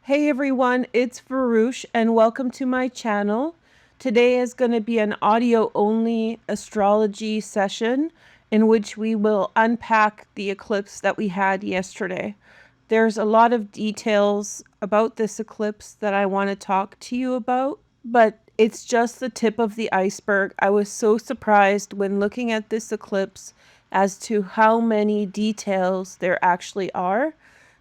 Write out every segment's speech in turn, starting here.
Hey everyone, it's Veroosh and welcome to my channel. Today is going to be an audio-only astrology session in which we will unpack the eclipse that we had yesterday. There's a lot of details about this eclipse that I want to talk to you about, but it's just the tip of the iceberg. I was so surprised when looking at this eclipse as to how many details there actually are.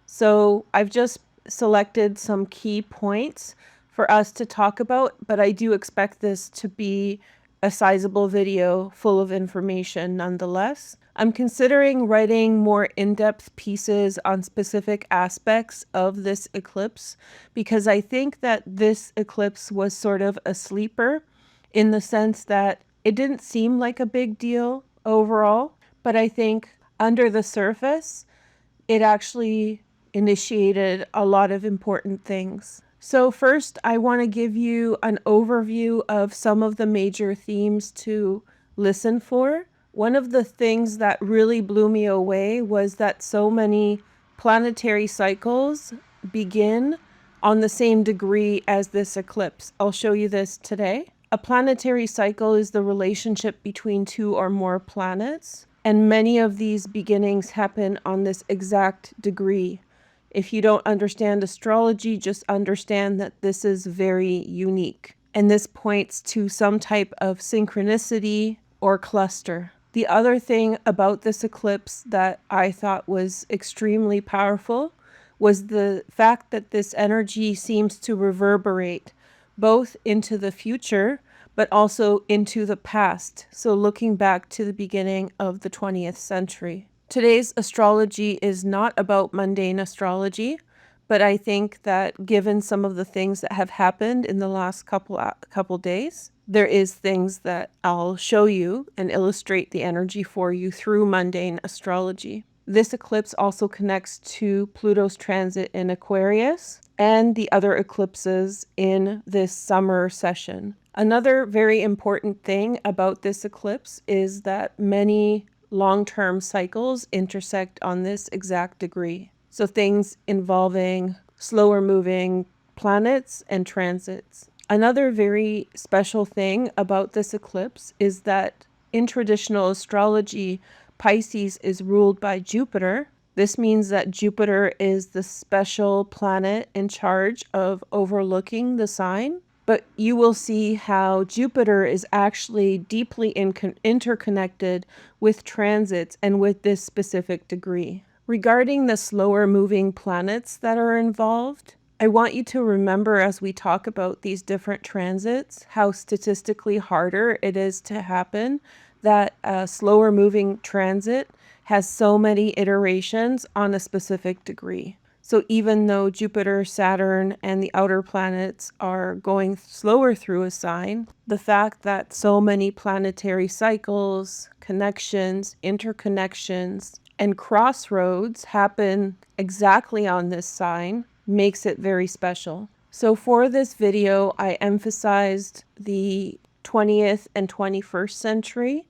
So I've just selected some key points for us to talk about, but I do expect this to be a sizable video full of information nonetheless. I'm considering writing more in-depth pieces on specific aspects of this eclipse because I think that this eclipse was sort of a sleeper in the sense that it didn't seem like a big deal overall, but I think under the surface, it actually initiated a lot of important things. So first, I want to give you an overview of some of the major themes to listen for. One of the things that really blew me away was that so many planetary cycles begin on the same degree as this eclipse. I'll show you this today. A planetary cycle is the relationship between two or more planets, and many of these beginnings happen on this exact degree. If you don't understand astrology, just understand that this is very unique. And this points to some type of synchronicity or cluster. The other thing about this eclipse that I thought was extremely powerful was the fact that this energy seems to reverberate both into the future, but also into the past. So looking back to the beginning of the 20th century. Today's astrology is not about mundane astrology, but I think that given some of the things that have happened in the last couple days, there is things that I'll show you and illustrate the energy for you through mundane astrology. This eclipse also connects to Pluto's transit in Aquarius and the other eclipses in this summer session. Another very important thing about this eclipse is that many long-term cycles intersect on this exact degree. So things involving slower moving planets and transits. Another very special thing about this eclipse is that in traditional astrology, Pisces is ruled by Jupiter. This means that Jupiter is the special planet in charge of overlooking the sign. But you will see how Jupiter is actually deeply interconnected with transits and with this specific degree. Regarding the slower moving planets that are involved, I want you to remember as we talk about these different transits, how statistically harder it is to happen, that a slower moving transit has so many iterations on a specific degree. So even though Jupiter, Saturn, and the outer planets are going slower through a sign, the fact that so many planetary cycles, connections, interconnections, and crossroads happen exactly on this sign makes it very special. So for this video, I emphasized the 20th and 21st century,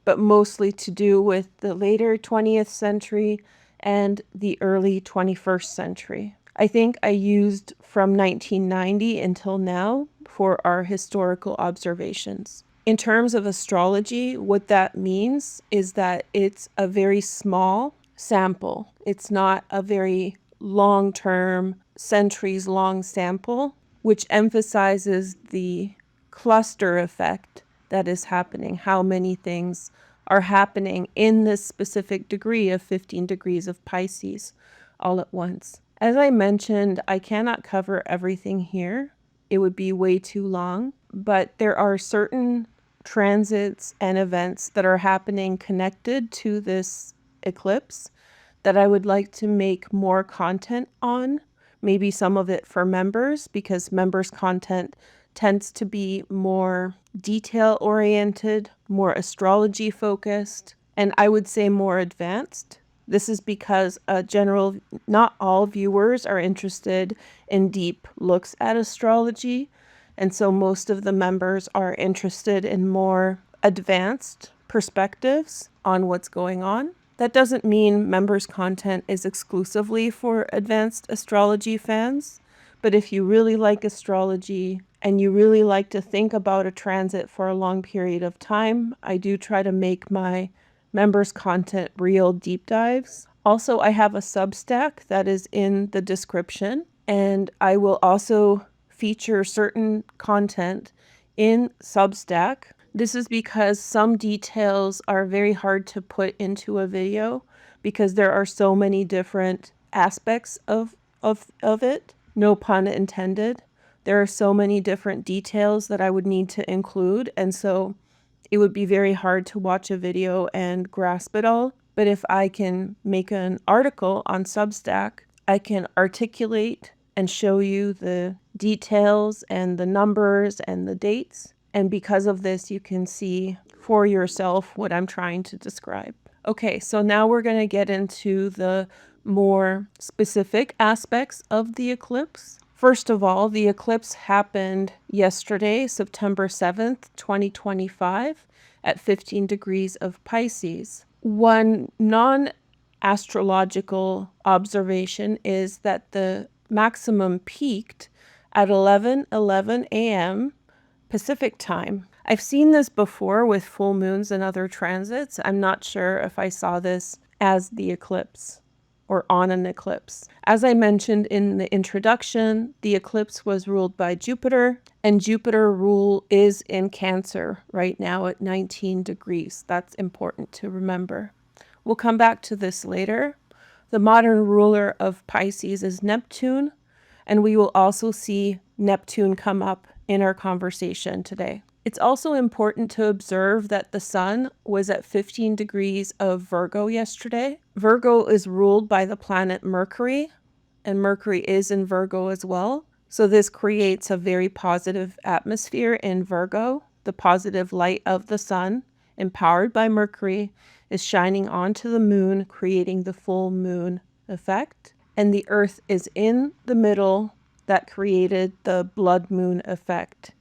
but mostly to do with the later 20th century and the early 21st century. I think I used from 1990 until now for our historical observations. In terms of astrology, what that means is that it's a very small sample. It's not a very long-term, centuries-long sample, which emphasizes the cluster effect that is happening, how many things are happening in this specific degree of 15 degrees of Pisces all at once. As I mentioned, I cannot cover everything here. It would be way too long, but there are certain transits and events that are happening connected to this eclipse that I would like to make more content on, maybe some of it for members, because members' content tends to be more detail-oriented, more astrology-focused, and I would say more advanced. This is because not all viewers are interested in deep looks at astrology, and so most of the members are interested in more advanced perspectives on what's going on. That doesn't mean members' content is exclusively for advanced astrology fans, But if you really like astrology and you really like to think about a transit for a long period of time, I do try to make my members' content real deep dives. Also, I have a Substack that is in the description, and I will also feature certain content in Substack. This is because some details are very hard to put into a video because there are so many different aspects of it. No pun intended. There are so many different details that I would need to include, and so it would be very hard to watch a video and grasp it all. But if I can make an article on Substack, I can articulate and show you the details and the numbers and the dates. And because of this, you can see for yourself what I'm trying to describe. Okay, so now we're going to get into the more specific aspects of the eclipse. First of all, the eclipse happened yesterday, September 7th, 2025, at 15 degrees of Pisces. One non-astrological observation is that the maximum peaked at 11:11 a.m. Pacific time. I've seen this before with full moons and other transits. I'm not sure if I saw this as the eclipse or on an eclipse. As I mentioned in the introduction, the eclipse was ruled by Jupiter, and Jupiter rule is in Cancer right now at 19 degrees. That's important to remember. We'll come back to this later. The modern ruler of Pisces is Neptune, and we will also see Neptune come up in our conversation today. It's also important to observe that the sun was at 15 degrees of Virgo yesterday. Virgo is ruled by the planet Mercury, and Mercury is in Virgo as well. So this creates a very positive atmosphere in Virgo. The positive light of the sun, empowered by Mercury, is shining onto the moon, creating the full moon effect. And the earth is in the middle that created the blood moon effect,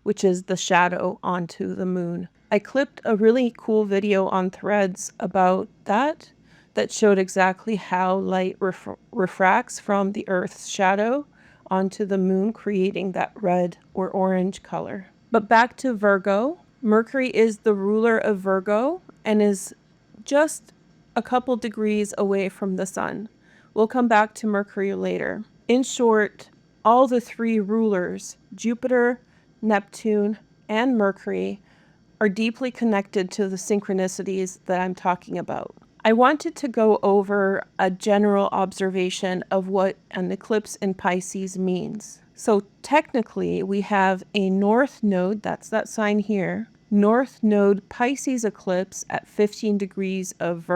which is the shadow onto the moon. I clipped a really cool video on Threads about that showed exactly how light refracts from the Earth's shadow onto the moon, creating that red or orange color. But back to Virgo. Mercury is the ruler of Virgo and is just a couple degrees away from the sun. We'll come back to Mercury later. In short, all the three rulers, Jupiter, Neptune, and Mercury, are deeply connected to the synchronicities that I'm talking about. I wanted to go over a general observation of what an eclipse in Pisces means. So technically, we have a north node, that's that sign here, north node Pisces eclipse at 15 degrees of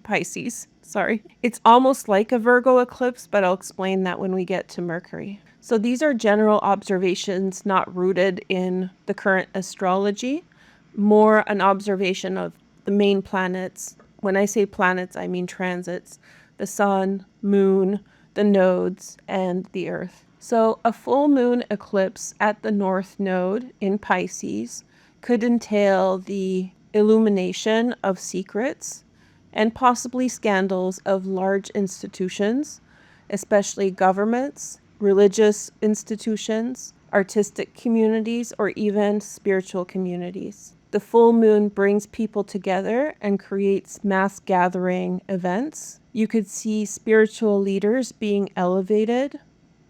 Pisces. Sorry. It's almost like a Virgo eclipse, but I'll explain that when we get to Mercury. So these are general observations not rooted in the current astrology, more an observation of the main planets. When I say planets, I mean transits, the sun, moon, the nodes, and the earth. So a full moon eclipse at the north node in Pisces could entail the illumination of secrets and possibly scandals of large institutions, especially governments, religious institutions, artistic communities, or even spiritual communities. The full moon brings people together and creates mass gathering events. You could see spiritual leaders being elevated,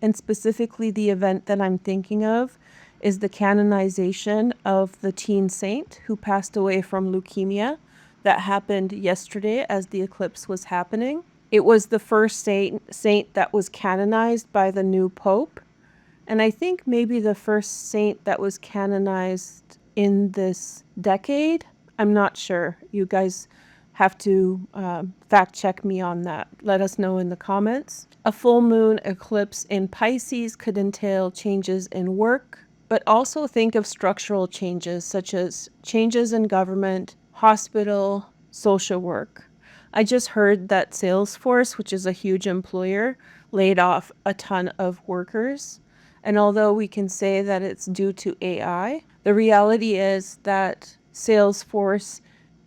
and specifically the event that I'm thinking of is the canonization of the teen saint who passed away from leukemia. That happened yesterday as the eclipse was happening. It was the first saint that was canonized by the new pope, and I think maybe the first saint that was canonized in this decade. I'm not sure. You guys have to fact check me on that. Let us know in the comments. A full moon eclipse in Pisces could entail changes in work, but also think of structural changes such as changes in government, hospital, social work. I just heard that Salesforce, which is a huge employer, laid off a ton of workers. And although we can say that it's due to AI, the reality is that Salesforce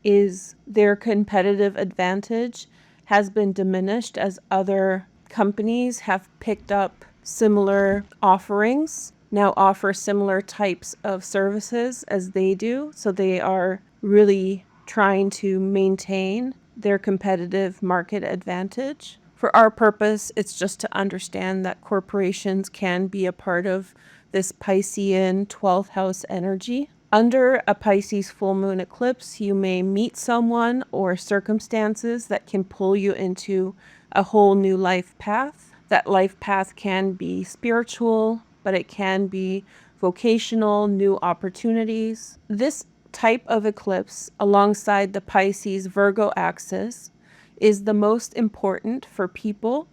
is their competitive advantage has been diminished as other companies have picked up similar offerings, now offer similar types of services as they do. So they are really trying to maintain their competitive market advantage. For our purpose, it's just to understand that corporations can be a part of this Piscean 12th house energy. Under a Pisces full moon eclipse, you may meet someone or circumstances that can pull you into a whole new life path. That life path can be spiritual, but it can be vocational, new opportunities. This type of eclipse, alongside the Pisces Virgo axis, is the most important for people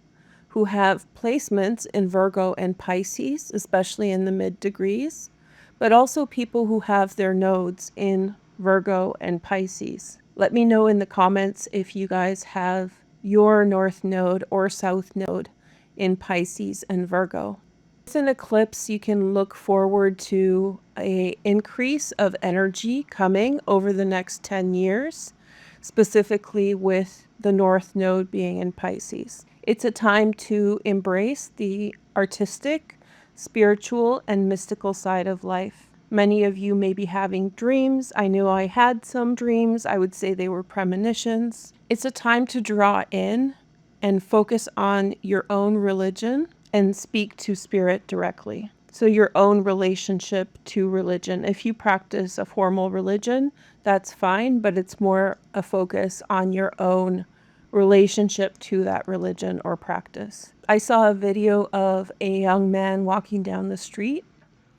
who have placements in Virgo and Pisces, especially in the mid degrees, but also people who have their nodes in Virgo and Pisces. Let me know in the comments if you guys have your north node or south node in Pisces and Virgo. With an eclipse, you can look forward to an increase of energy coming over the next 10 years, specifically with the north node being in Pisces. It's a time to embrace the artistic, spiritual, and mystical side of life. Many of you may be having dreams. I knew I had some dreams. I would say they were premonitions. It's a time to draw in and focus on your own religion and speak to spirit directly. So your own relationship to religion. If you practice a formal religion, that's fine, but it's more a focus on your own relationship to that religion or practice. I saw a video of a young man walking down the street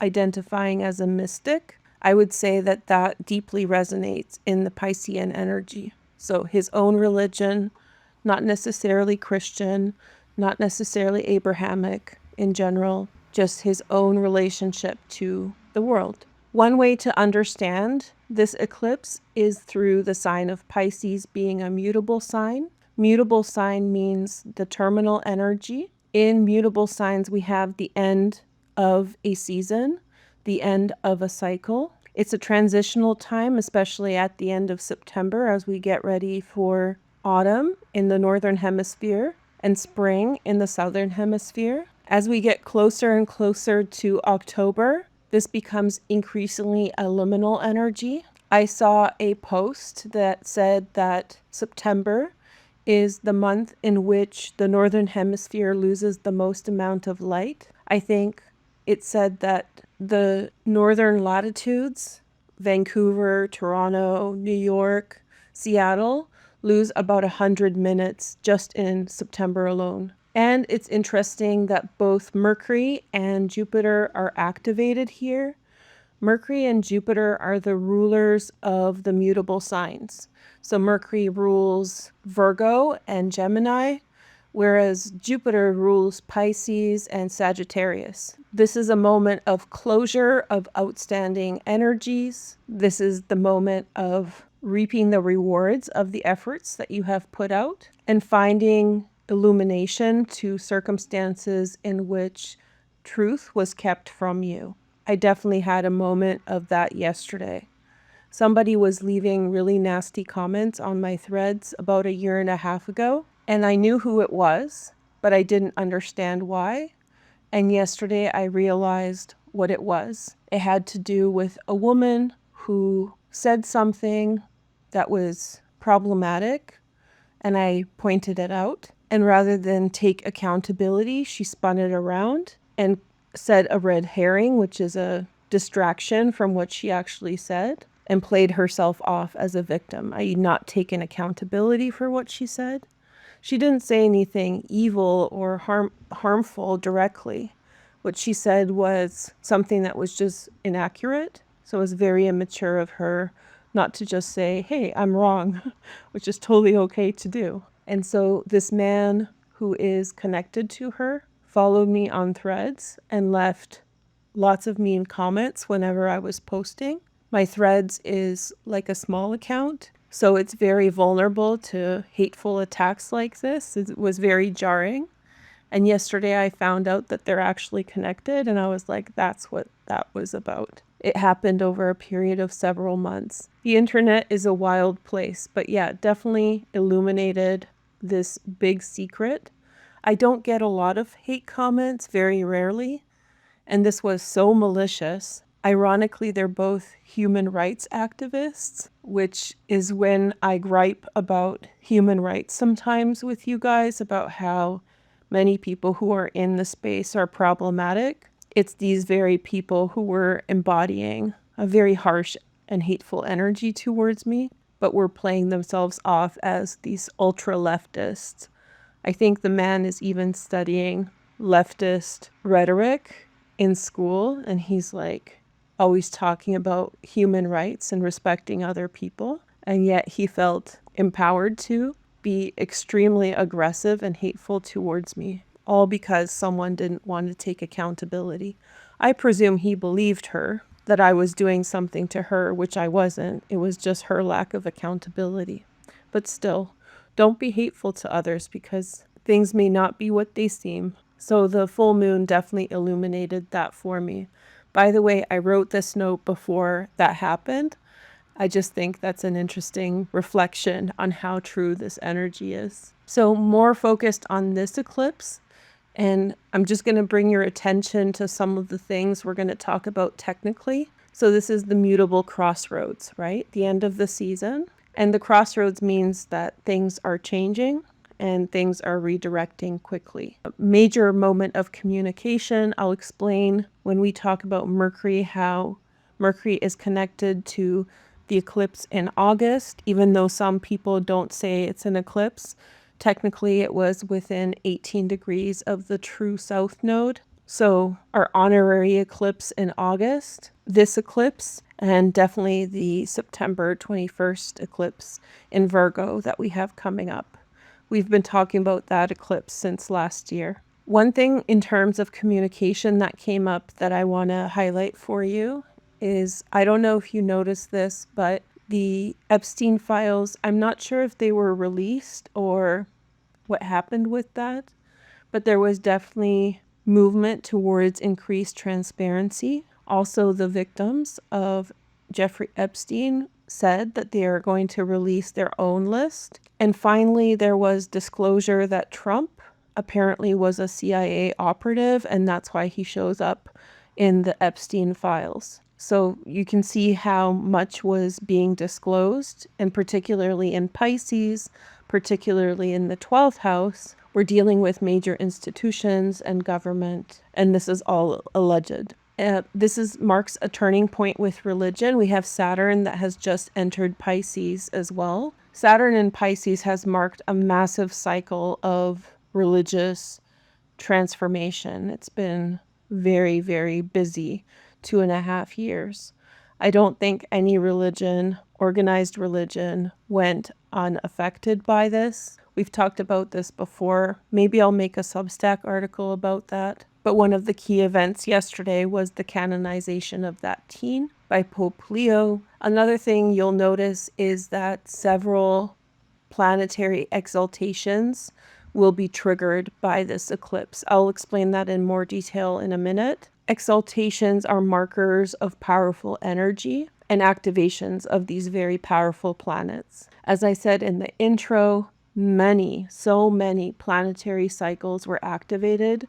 identifying as a mystic. I would say that that deeply resonates in the Piscean energy. So his own religion, not necessarily Christian, not necessarily Abrahamic in general, just his own relationship to the world. One way to understand this eclipse is through the sign of Pisces being a mutable sign. Mutable sign means the terminal energy. In mutable signs, we have the end of a season, the end of a cycle. It's a transitional time, especially at the end of September as we get ready for autumn in the northern hemisphere and spring in the southern hemisphere. As we get closer and closer to October, this becomes increasingly a liminal energy. I saw a post that said that September is the month in which the northern hemisphere loses the most amount of light. I think it said that the northern latitudes, Vancouver, Toronto, New York, Seattle, lose about 100 minutes just in September alone. And it's interesting that both Mercury and Jupiter are activated here. Mercury and Jupiter are the rulers of the mutable signs. So Mercury rules Virgo and Gemini, whereas Jupiter rules Pisces and Sagittarius. This is a moment of closure of outstanding energies. This is the moment of reaping the rewards of the efforts that you have put out and finding illumination to circumstances in which truth was kept from you. I definitely had a moment of that yesterday. Somebody was leaving really nasty comments on my threads about a year and a half ago, and I knew who it was, but I didn't understand why. And yesterday I realized what it was. It had to do with a woman who said something that was problematic, and I pointed it out. And rather than take accountability, she spun it around and said a red herring, which is a distraction from what she actually said, and played herself off as a victim, i.e. not taken accountability for what she said. She didn't say anything evil or harmful directly. What she said was something that was just inaccurate. So it was very immature of her not to just say, hey, I'm wrong, which is totally okay to do. And so this man who is connected to her followed me on threads and left lots of mean comments whenever I was posting. My threads is like a small account, so it's very vulnerable to hateful attacks like this. It was very jarring. And yesterday I found out that they're actually connected, and I was like, that's what that was about. It happened over a period of several months. The internet is a wild place, but yeah, definitely illuminated this big secret. I don't get a lot of hate comments, very rarely, and this was so malicious. Ironically, they're both human rights activists, which is when I gripe about human rights sometimes with you guys about how many people who are in the space are problematic. It's these very people who were embodying a very harsh and hateful energy towards me, but were playing themselves off as these ultra leftists. I think the man is even studying leftist rhetoric in school, and he's like always talking about human rights and respecting other people. And yet he felt empowered to be extremely aggressive and hateful towards me, all because someone didn't want to take accountability. I presume he believed her, that I was doing something to her, which I wasn't. It was just her lack of accountability. But still, don't be hateful to others because things may not be what they seem. So the full moon definitely illuminated that for me. By the way, I wrote this note before that happened. I just think that's an interesting reflection on how true this energy is. So more focused on this eclipse, and I'm just going to bring your attention to some of the things we're going to talk about technically. So this is the mutable crossroads, right? The end of the season. And the crossroads means that things are changing and things are redirecting quickly. A major moment of communication, I'll explain when we talk about Mercury, how Mercury is connected to the eclipse in August, even though some people don't say it's an eclipse. Technically, it was within 18 degrees of the true south node. So our honorary eclipse in August, this eclipse, and definitely the September 21st eclipse in Virgo that we have coming up. We've been talking about that eclipse since last year. One thing in terms of communication that came up that I want to highlight for you is, I don't know if you noticed this, but the Epstein files, I'm not sure if they were released or what happened with that, but there was definitely movement towards increased transparency. Also, the victims of Jeffrey Epstein said that they are going to release their own list. And finally, there was disclosure that Trump apparently was a CIA operative, and that's why he shows up in the Epstein files. So you can see how much was being disclosed, and particularly in Pisces, particularly in the 12th house, we're dealing with major institutions and government, and this is all alleged. This marks a turning point with religion. We have Saturn that has just entered Pisces as well. Saturn in Pisces has marked a massive cycle of religious transformation. It's been very, very busy 2.5 years. I don't think any religion, organized religion, went unaffected by this. We've talked about this before. Maybe I'll make a Substack article about that. But one of the key events yesterday was the canonization of that teen by Pope Leo. Another thing you'll notice is that several planetary exaltations will be triggered by this eclipse. I'll explain that in more detail in a minute. Exaltations are markers of powerful energy and activations of these very powerful planets. As I said in the intro, so many planetary cycles were activated.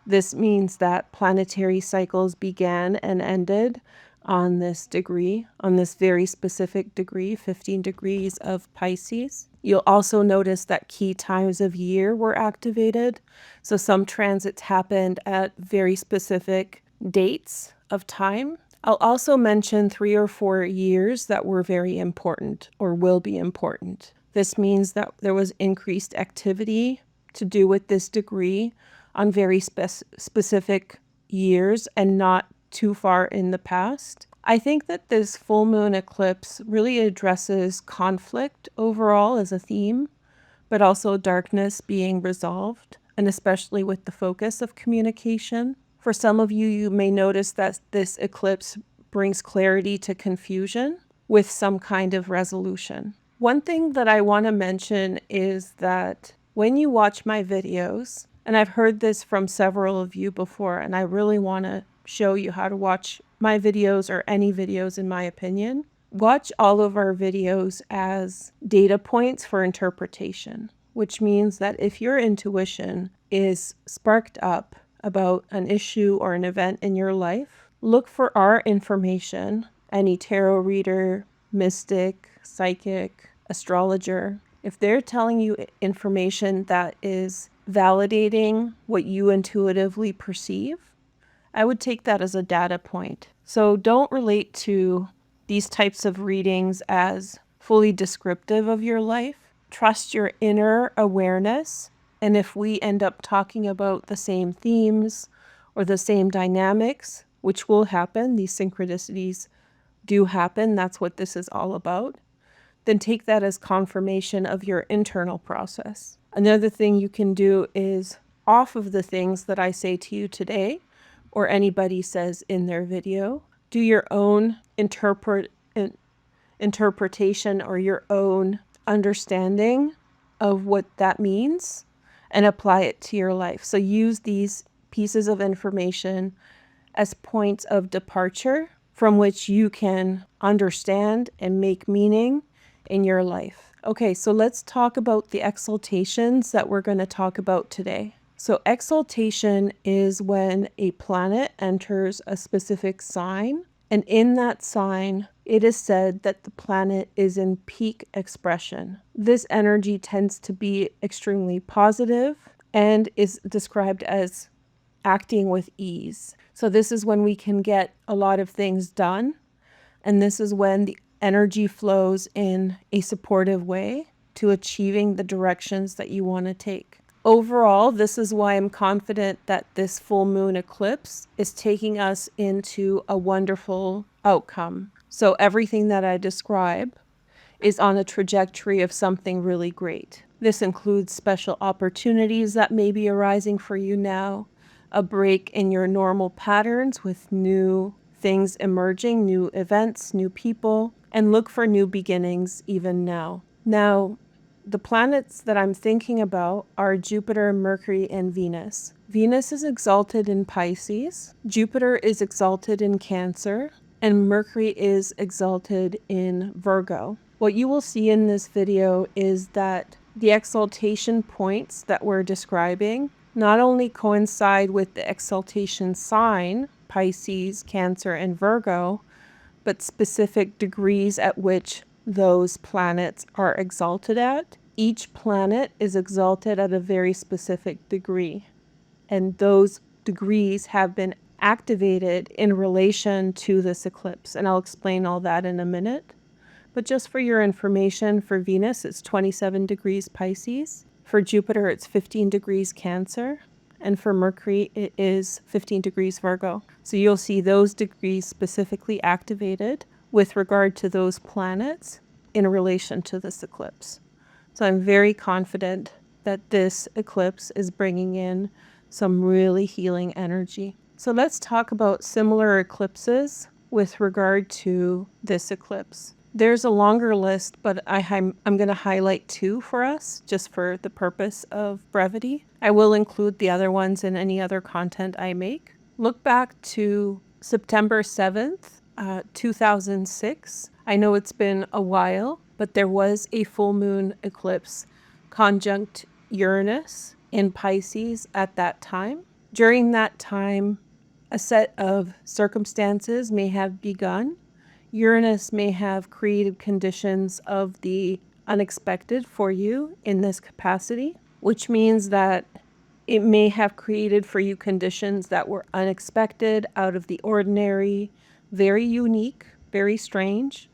This means that planetary cycles began and ended on this degree, on this very specific degree, 15 degrees of Pisces. You'll also notice that key times of year were activated. So some transits happened at very specific dates of time. I'll also mention 3 or 4 years that were very important or will be important. This means that there was increased activity to do with this degree on very specific years and not too far in the past. I think that this full moon eclipse really addresses conflict overall as a theme, but also darkness being resolved, and especially with the focus of communication. For some of you, you may notice that this eclipse brings clarity to confusion with some kind of resolution. One thing that I want to mention is that when you watch my videos, and I've heard this from several of you before, and I really want to show you how to watch my videos or any videos in my opinion. Watch all of our videos as data points for interpretation. which means that if your intuition is sparked up about an issue or an event in your life, look for our information, any tarot reader, mystic, psychic, astrologer. If they're telling you information that is validating what you intuitively perceive, I would take that as a data point. So don't relate to these types of readings as fully descriptive of your life. Trust your inner awareness. And if we end up talking about the same themes or the same dynamics, which will happen, these synchronicities do happen, that's what this is all about, then take that as confirmation of your internal process. Another thing you can do is, off of the things that I say to you today, or anybody says in their video, do your own interpretation or your own understanding of what that means and apply it to your life. So use these pieces of information as points of departure from which you can understand and make meaning in your life. Okay, so let's talk about the exaltations that we're going to talk about today. So exaltation is when a planet enters a specific sign, and in that sign, it is said that the planet is in peak expression. This energy tends to be extremely positive and is described as acting with ease. So this is when we can get a lot of things done, and this is when the energy flows in a supportive way to achieving the directions that you want to take. Overall, this is why I'm confident that this full moon eclipse is taking us into a wonderful outcome. So everything that I describe is on a trajectory of something really great. This includes special opportunities that may be arising for you now, a break in your normal patterns with new things emerging, new events, new people, and look for new beginnings even now. Now, the planets that I'm thinking about are Jupiter, Mercury, and Venus. Venus is exalted in Pisces, Jupiter is exalted in Cancer, and Mercury is exalted in Virgo. What you will see in this video is that the exaltation points that we're describing not only coincide with the exaltation sign, Pisces, Cancer, and Virgo, but specific degrees at which those planets are exalted at. Each planet is exalted at a very specific degree, and those degrees have been activated in relation to this eclipse, and I'll explain all that in a minute. But just for your information, for Venus, it's 27 degrees Pisces. For Jupiter, it's 15 degrees Cancer. And for Mercury, it is 15 degrees Virgo. So you'll see those degrees specifically activated with regard to those planets in relation to this eclipse. So I'm very confident that this eclipse is bringing in some really healing energy. So let's talk about similar eclipses with regard to this eclipse. There's a longer list, but I'm going to highlight two for us, just for the purpose of brevity. I will include the other ones in any other content I make. Look back to September 7th, 2006. I know it's been a while, but there was a full moon eclipse conjunct Uranus in Pisces at that time. During that time, a set of circumstances may have begun. Uranus may have created conditions of the unexpected for you in this capacity, which means that it may have created for you conditions that were unexpected, out of the ordinary, very unique, very strange,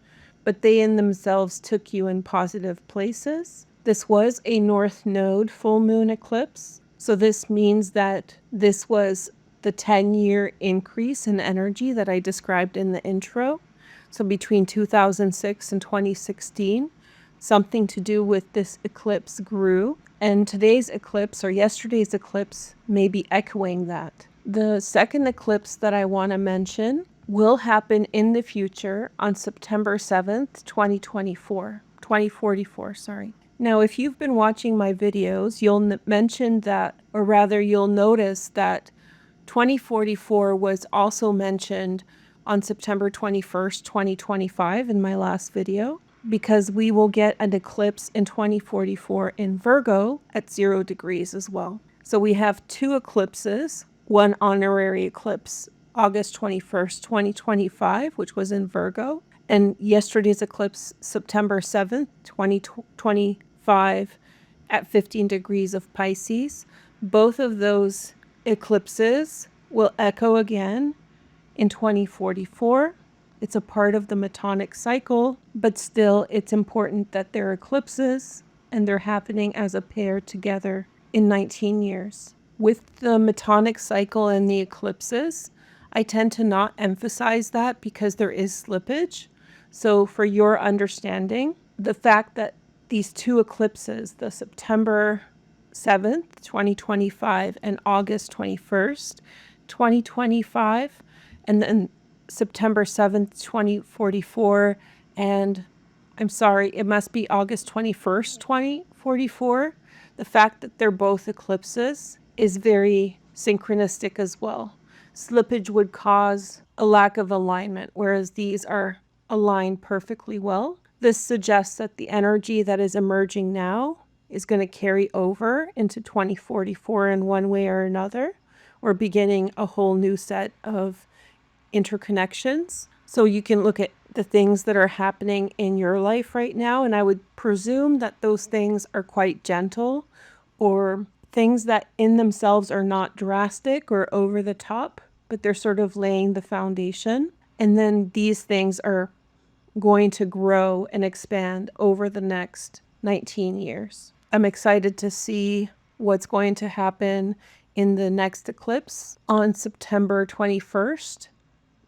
but they in themselves took you in positive places. This was a North Node full moon eclipse, so this means that this was the 10-year increase in energy that I described in the intro. So between 2006 and 2016, something to do with this eclipse grew. And today's eclipse, or yesterday's eclipse, may be echoing that. The second eclipse that I want to mention will happen in the future on September 7th, 2044, sorry. Now, if you've been watching my videos, you'll mention that, or rather you'll notice that 2044 was also mentioned on September 21st, 2025 in my last video. because we will get an eclipse in 2044 in Virgo at 0 degrees as well. So we have two eclipses, one honorary eclipse, August 21st, 2025, which was in Virgo, and yesterday's eclipse, September 7th, 2025, at 15 degrees of Pisces. Both of those eclipses will echo again in 2044. It's a part of the Metonic cycle, but still it's important that they're eclipses and they're happening as a pair together in 19 years. With the Metonic cycle and the eclipses, I tend to not emphasize that because there is slippage. So for your understanding, the fact that these two eclipses, the September 7th, 2025 and August 21st, 2025, and then September 7th, 2044, and I'm sorry, it must be August 21st, 2044. The fact that they're both eclipses is very synchronistic as well. Slippage would cause a lack of alignment, whereas these are aligned perfectly well. This suggests that the energy that is emerging now is going to carry over into 2044 in one way or another. We're beginning a whole new set of interconnections. So you can look at the things that are happening in your life right now, and I would presume that those things are quite gentle, or things that in themselves are not drastic or over the top, but they're sort of laying the foundation. And then these things are going to grow and expand over the next 19 years. I'm excited to see what's going to happen in the next eclipse on September 21st,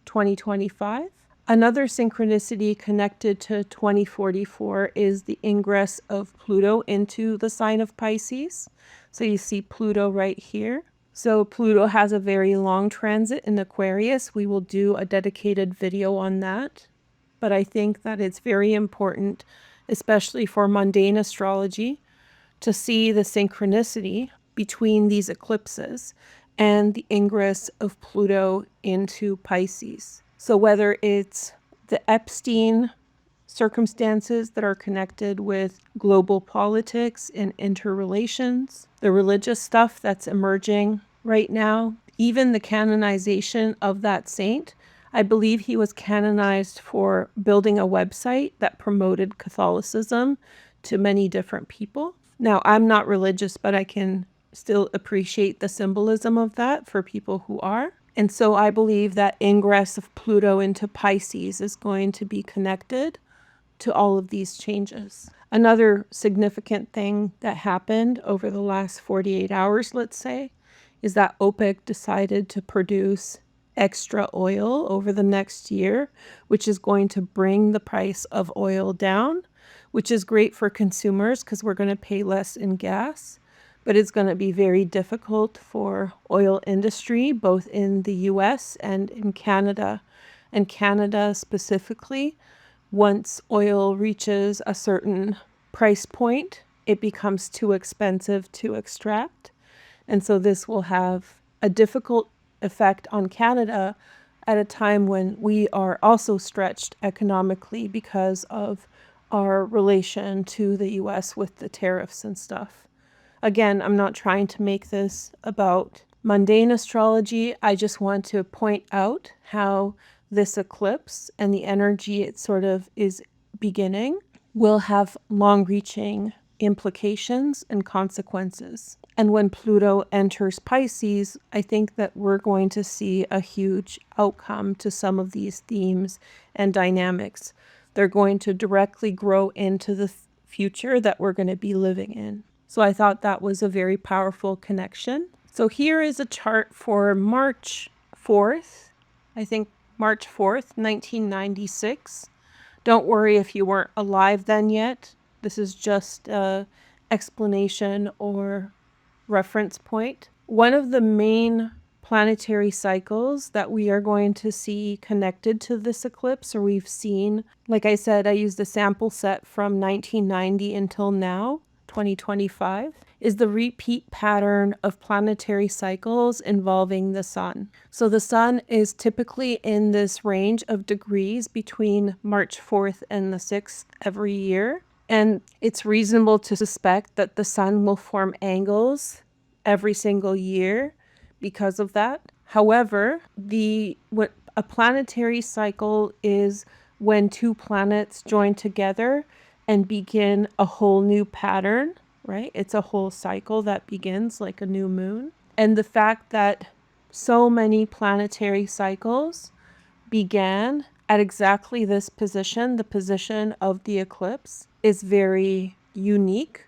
2025. Another synchronicity connected to 2044 is the ingress of Pluto into the sign of Pisces. So you see Pluto right here. So Pluto has a very long transit in Aquarius. We will do a dedicated video on that. But I think that it's very important, especially for mundane astrology, to see the synchronicity between these eclipses and the ingress of Pluto into Pisces. So whether it's the Epstein circumstances that are connected with global politics and interrelations, the religious stuff that's emerging right now, even the canonization of that saint. I believe he was canonized for building a website that promoted Catholicism to many different people. Now, I'm not religious, but I can still appreciate the symbolism of that for people who are. And so I believe that ingress of Pluto into Pisces is going to be connected to all of these changes. Another significant thing that happened over the last 48 hours, let's say, is that OPEC decided to produce extra oil over the next year, which is going to bring the price of oil down, which is great for consumers because we're going to pay less in gas, but it's going to be very difficult for oil industry, both in the US and in Canada. And Canada specifically, once oil reaches a certain price point, it becomes too expensive to extract. And so this will have a difficult effect on Canada at a time when we are also stretched economically because of our relation to the US with the tariffs and stuff. Again, I'm not trying to make this about mundane astrology. I just want to point out how this eclipse and the energy it sort of is beginning will have long-reaching implications and consequences. And when Pluto enters Pisces, I think that we're going to see a huge outcome to some of these themes and dynamics. They're going to directly grow into the future that we're going to be living in. So I thought that was a very powerful connection. So here is a chart for March 4th, I think March 4th, 1996. Don't worry if you weren't alive then yet. This is just an explanation or reference point. One of the main planetary cycles that we are going to see connected to this eclipse, or we've seen, like I said, I used a sample set from 1990 until now, 2025, is the repeat pattern of planetary cycles involving the sun. So the sun is typically in this range of degrees between March 4th and the 6th every year. And it's reasonable to suspect that the sun will form angles every single year because of that. However, what a planetary cycle is when two planets join together and begin a whole new pattern, right? It's a whole cycle that begins like a new moon. And the fact that so many planetary cycles began at exactly this position, the position of the eclipse, is very unique.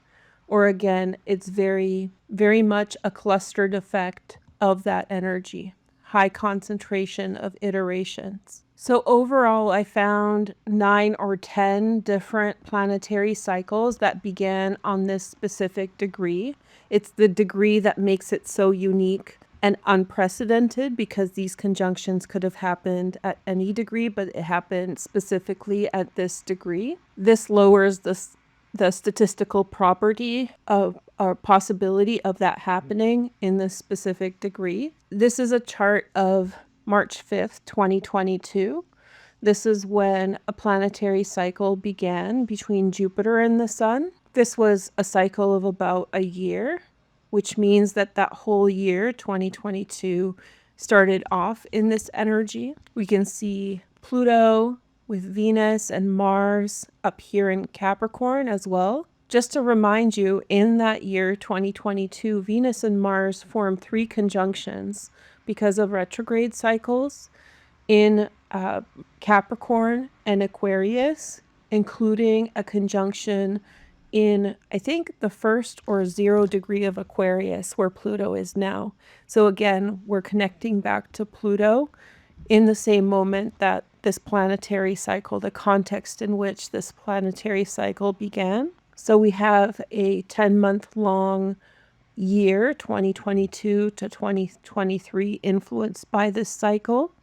Or again, it's very, very much a clustered effect of that energy, high concentration of iterations. So overall, I found 9 or 10 different planetary cycles that began on this specific degree. It's the degree that makes it so unique and unprecedented, because these conjunctions could have happened at any degree, but it happened specifically at this degree. This lowers the statistical property of or possibility of that happening in this specific degree. This is a chart of March 5th, 2022. This is when a planetary cycle began between Jupiter and the Sun. This was a cycle of about a year, which means that that whole year, 2022, started off in this energy. We can see Pluto with Venus and Mars up here in Capricorn as well. Just to remind you, in that year, 2022, Venus and Mars formed 3 conjunctions because of retrograde cycles in Capricorn and Aquarius, including a conjunction in, I think, the 1st or 0 degree of Aquarius, where Pluto is now. So again, we're connecting back to Pluto in the same moment that this planetary cycle, the context in which this planetary cycle began. So we have a 10-month-long year, 2022 to 2023, influenced by this cycle.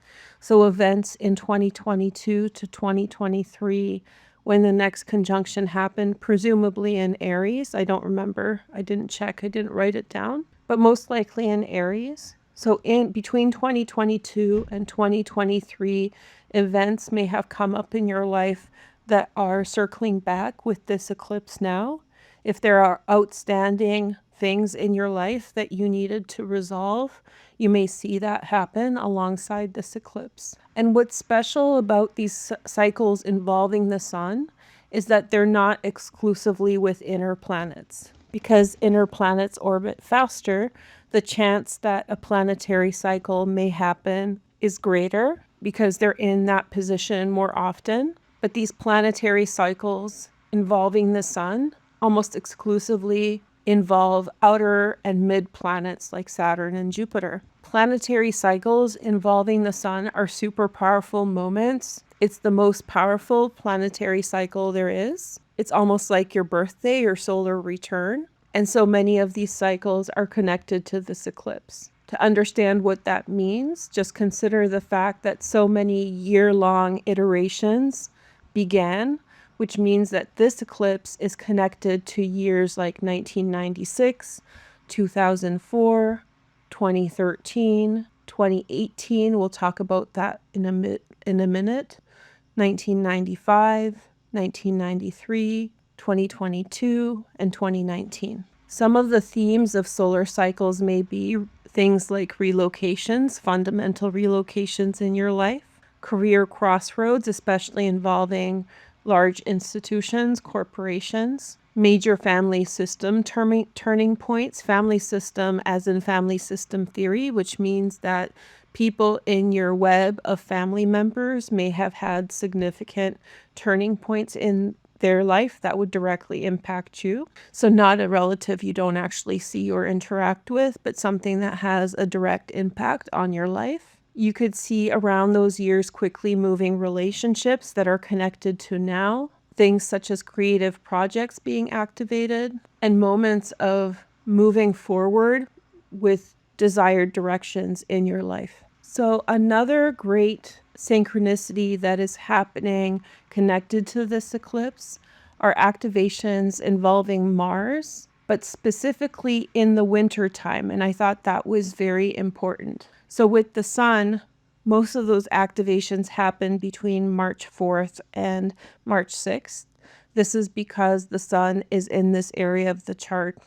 So events in 2022 to 2023, when the next conjunction happened, presumably in Aries. I don't remember. I didn't check. I didn't write it down, but most likely in Aries. So in between 2022 and 2023, events may have come up in your life that are circling back with this eclipse now. If there are outstanding things in your life that you needed to resolve, you may see that happen alongside this eclipse. And what's special about these cycles involving the sun is that they're not exclusively with inner planets. Because inner planets orbit faster, the chance that a planetary cycle may happen is greater because they're in that position more often. But these planetary cycles involving the sun almost exclusively involve outer and mid planets like Saturn and Jupiter. Planetary cycles involving the sun are super powerful moments. It's the most powerful planetary cycle there is. It's almost like your birthday or solar return. And so many of these cycles are connected to this eclipse. To understand what that means, just consider the fact that so many year-long iterations began, which means that this eclipse is connected to years like 1996, 2004, 2013, 2018. We'll talk about that in a minute. 1995, 1993, 2022, and 2019. Some of the themes of solar cycles may be things like relocations, fundamental relocations in your life, career crossroads, especially involving large institutions, corporations, major family system turning points, family system as in family system theory, which means that people in your web of family members may have had significant turning points in their life that would directly impact you. So not a relative you don't actually see or interact with, but something that has a direct impact on your life. You could see around those years quickly moving relationships that are connected to now, things such as creative projects being activated, and moments of moving forward with desired directions in your life. So another great synchronicity that is happening connected to this eclipse are activations involving Mars but specifically in the winter time. And I thought that was very important. So with the sun, most of those activations happen between March 4th and March 6th. This is because the sun is in this area of the chart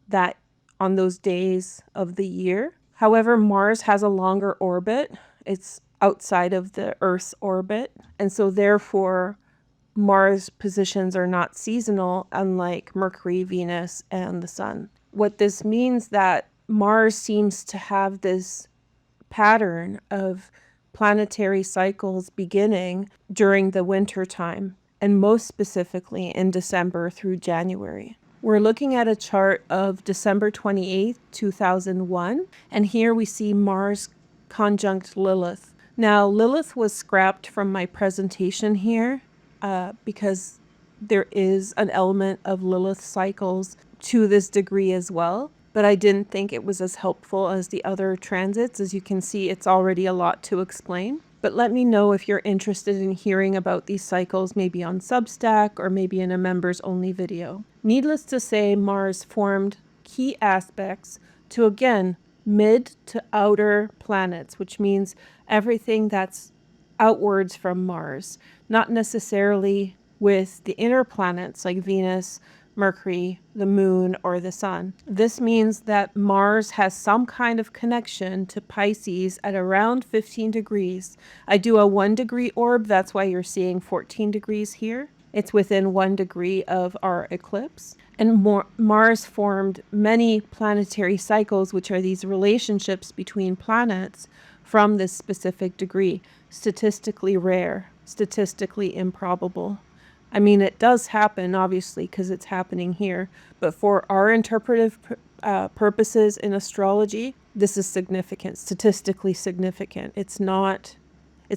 that on those days of the year. However, Mars has a longer orbit. It's outside of the Earth's orbit. And so therefore, Mars positions are not seasonal, unlike Mercury, Venus, and the sun. What this means that Mars seems to have this pattern of planetary cycles beginning during the winter time, and most specifically in December through January. We're looking at a chart of December 28th, 2001, and here we see Mars conjunct Lilith. Now, Lilith was scrapped from my presentation here because there is an element of Lilith cycles to this degree as well, but I didn't think it was as helpful as the other transits. As you can see, it's already a lot to explain. But let me know if you're interested in hearing about these cycles, maybe on Substack or maybe in a members only video. Needless to say, Mars formed key aspects to, again, mid to outer planets, which means everything that's outwards from Mars, not necessarily with the inner planets like Venus, Mercury, the moon, or the sun. This means that Mars has some kind of connection to Pisces at around 15 degrees. I do a 1 degree orb, that's why you're seeing 14 degrees here. It's within 1 degree of our eclipse. And Mars formed many planetary cycles, which are these relationships between planets from this specific degree. Statistically rare, statistically improbable. I mean, it does happen, obviously, because it's happening here. But for our interpretive purposes in astrology, this is significant, statistically significant. It's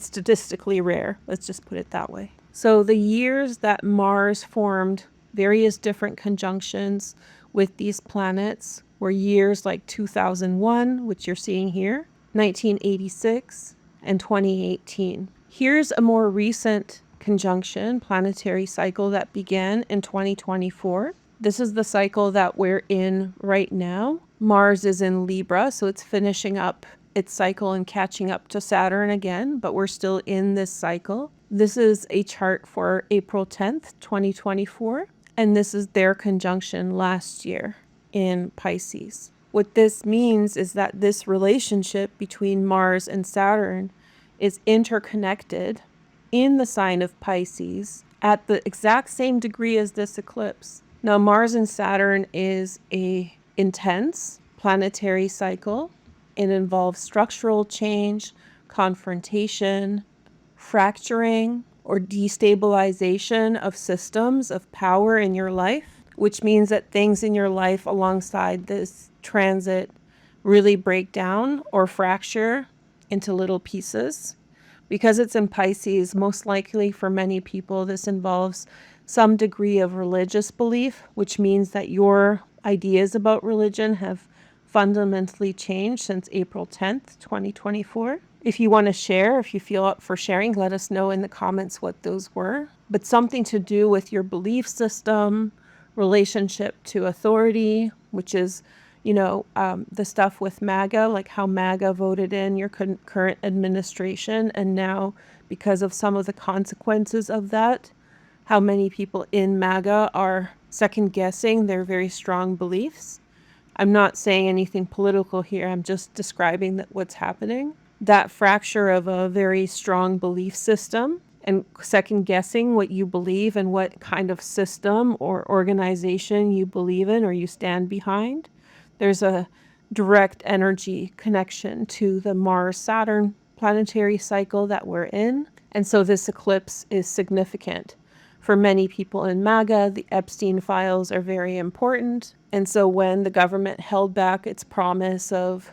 statistically rare. Let's just put it that way. So the years that Mars formed various different conjunctions with these planets were years like 2001, which you're seeing here, 1986, and 2018. Here's a more recent conjunction, planetary cycle that began in 2024. This is the cycle that we're in right now. Mars is in Libra, so it's finishing up its cycle and catching up to Saturn again, but we're still in this cycle. This is a chart for April 10th, 2024, and this is their conjunction last year in Pisces. What this means is that this relationship between Mars and Saturn is interconnected in the sign of Pisces at the exact same degree as this eclipse. Now, Mars and Saturn is a intense planetary cycle. It involves structural change, confrontation, fracturing, or destabilization of systems of power in your life, which means that things in your life alongside this transit really break down or fracture into little pieces. Because it's in Pisces, most likely for many people, this involves some degree of religious belief, which means that your ideas about religion have fundamentally changed since April 10th, 2024. If you want to share, if you feel up for sharing, let us know in the comments what those were. But something to do with your belief system, relationship to authority, which is the stuff with MAGA, like how MAGA voted in your current administration. And now, because of some of the consequences of that, how many people in MAGA are second guessing their very strong beliefs. I'm not saying anything political here. I'm just describing what's happening. That fracture of a very strong belief system and second guessing what you believe and what kind of system or organization you believe in or you stand behind. There's a direct energy connection to the Mars-Saturn planetary cycle that we're in. And so this eclipse is significant. For many people in MAGA, the Epstein files are very important. And so when the government held back its promise of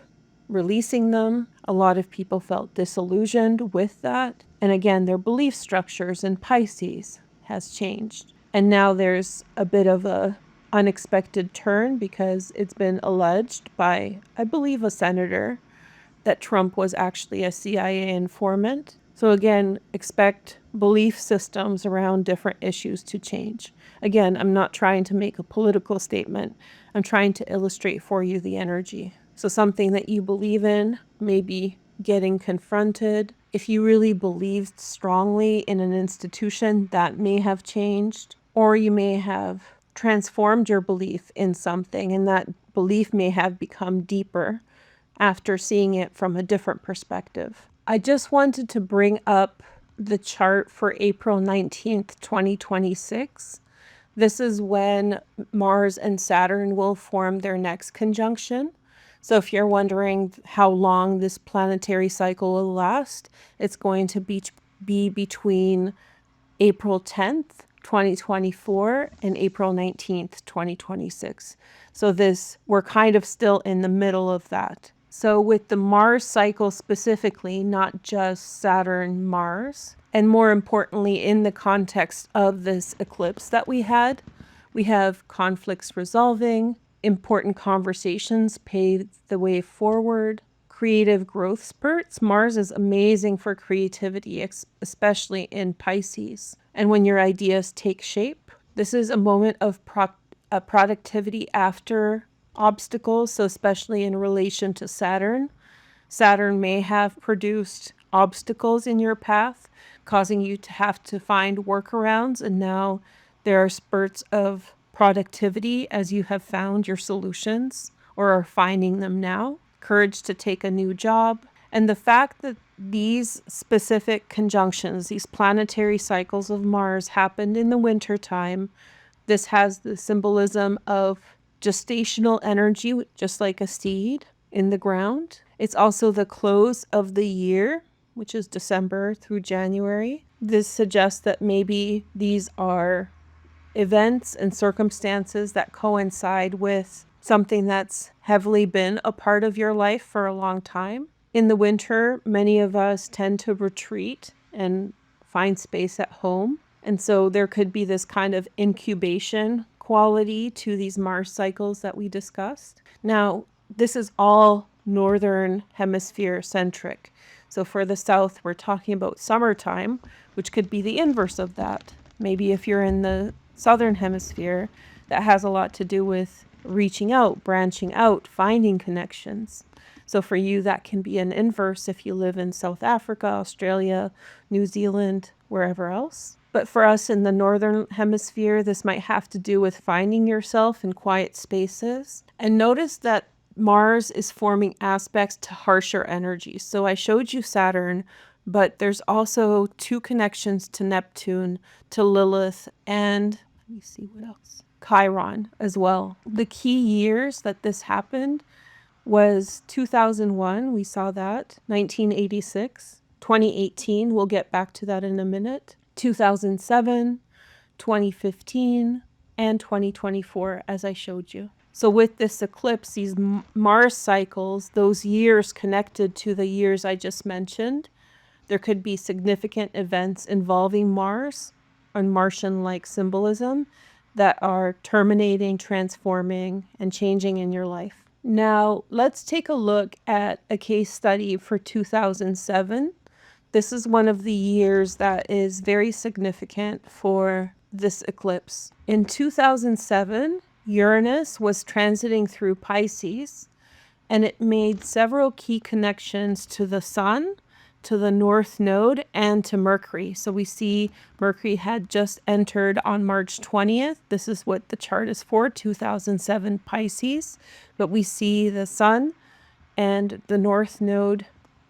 releasing them, a lot of people felt disillusioned with that. And again, their belief structures in Pisces has changed. And now there's a bit of a unexpected turn because it's been alleged by, I believe, a senator that Trump was actually a CIA informant. So again, expect belief systems around different issues to change. Again, I'm not trying to make a political statement. I'm trying to illustrate for you the energy. So something that you believe in, maybe getting confronted. If you really believed strongly in an institution, that may have changed, or you may have transformed your belief in something, and that belief may have become deeper after seeing it from a different perspective. I just wanted to bring up the chart for April 19th, 2026. This is when Mars and Saturn will form their next conjunction. So if you're wondering how long this planetary cycle will last, it's going to be between April 10th, 2024 and April 19th, 2026. So we're kind of still in the middle of that. So with the Mars cycle specifically, not just Saturn, Mars, and more importantly, in the context of this eclipse that we have conflicts resolving, important conversations pave the way forward, creative growth spurts. Mars is amazing for creativity, especially in Pisces. And when your ideas take shape, this is a moment of productivity after obstacles. So especially in relation to Saturn, Saturn may have produced obstacles in your path, causing you to have to find workarounds. And now there are spurts of productivity as you have found your solutions or are finding them now. Courage to take a new job. And the fact that these specific conjunctions, these planetary cycles of Mars happened in the winter time, this has the symbolism of gestational energy, just like a seed in the ground. It's also the close of the year, which is December through January. This suggests that maybe these are events and circumstances that coincide with something that's heavily been a part of your life for a long time. In the winter, many of us tend to retreat and find space at home. And so there could be this kind of incubation quality to these Mars cycles that we discussed. Now, this is all northern hemisphere centric. So for the south, we're talking about summertime, which could be the inverse of that. Maybe if you're in the southern hemisphere, that has a lot to do with reaching out, branching out, finding connections. So for you, that can be an inverse if you live in South Africa, Australia, New Zealand, wherever else. But for us in the northern hemisphere, this might have to do with finding yourself in quiet spaces. And notice that Mars is forming aspects to harsher energies. So I showed you Saturn, but there's also two connections to Neptune, to Lilith, and let me see what else. Chiron as well. The key years that this happened was 2001, we saw that, 1986, 2018, we'll get back to that in a minute, 2007, 2015, and 2024, as I showed you. So with this eclipse, these Mars cycles, those years connected to the years I just mentioned, there could be significant events involving Mars and Martian-like symbolism that are terminating, transforming, and changing in your life. Now, let's take a look at a case study for 2007. This is one of the years that is very significant for this eclipse. In 2007, Uranus was transiting through Pisces, and it made several key connections to the Sun, to the North Node, and to Mercury. So we see Mercury had just entered on March 20th. This is what the chart is for, 2007 Pisces. But we see the Sun and the North Node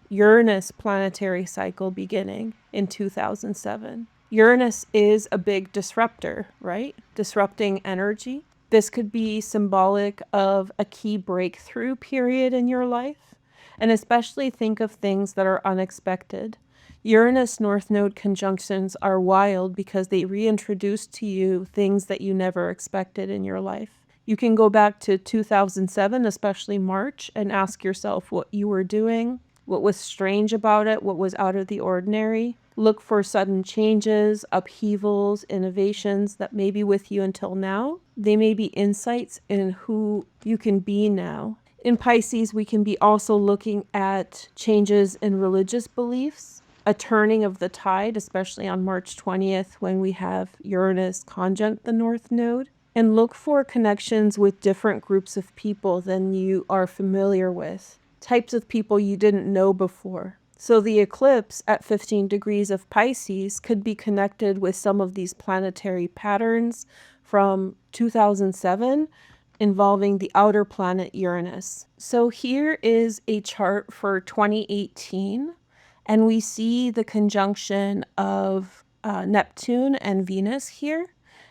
Uranus planetary cycle beginning in 2007. Uranus is a big disruptor, right? Disrupting energy. This could be symbolic of a key breakthrough period in your life. And especially think of things that are unexpected. Uranus North Node conjunctions are wild because they reintroduce to you things that you never expected in your life. You can go back to 2007, especially March, and ask yourself what you were doing, what was strange about it, what was out of the ordinary. Look for sudden changes, upheavals, innovations that may be with you until now. They may be insights in who you can be now. In Pisces, we can be also looking at changes in religious beliefs. a turning of the tide, especially on March 20th when we have Uranus conjunct the North Node. And look for connections with different groups of people than you are familiar with, types of people you didn't know before. So the eclipse at 15 degrees of Pisces could be connected with some of these planetary patterns from 2007 involving the outer planet Uranus. So here is a chart for 2018, and we see the conjunction of Neptune and Venus here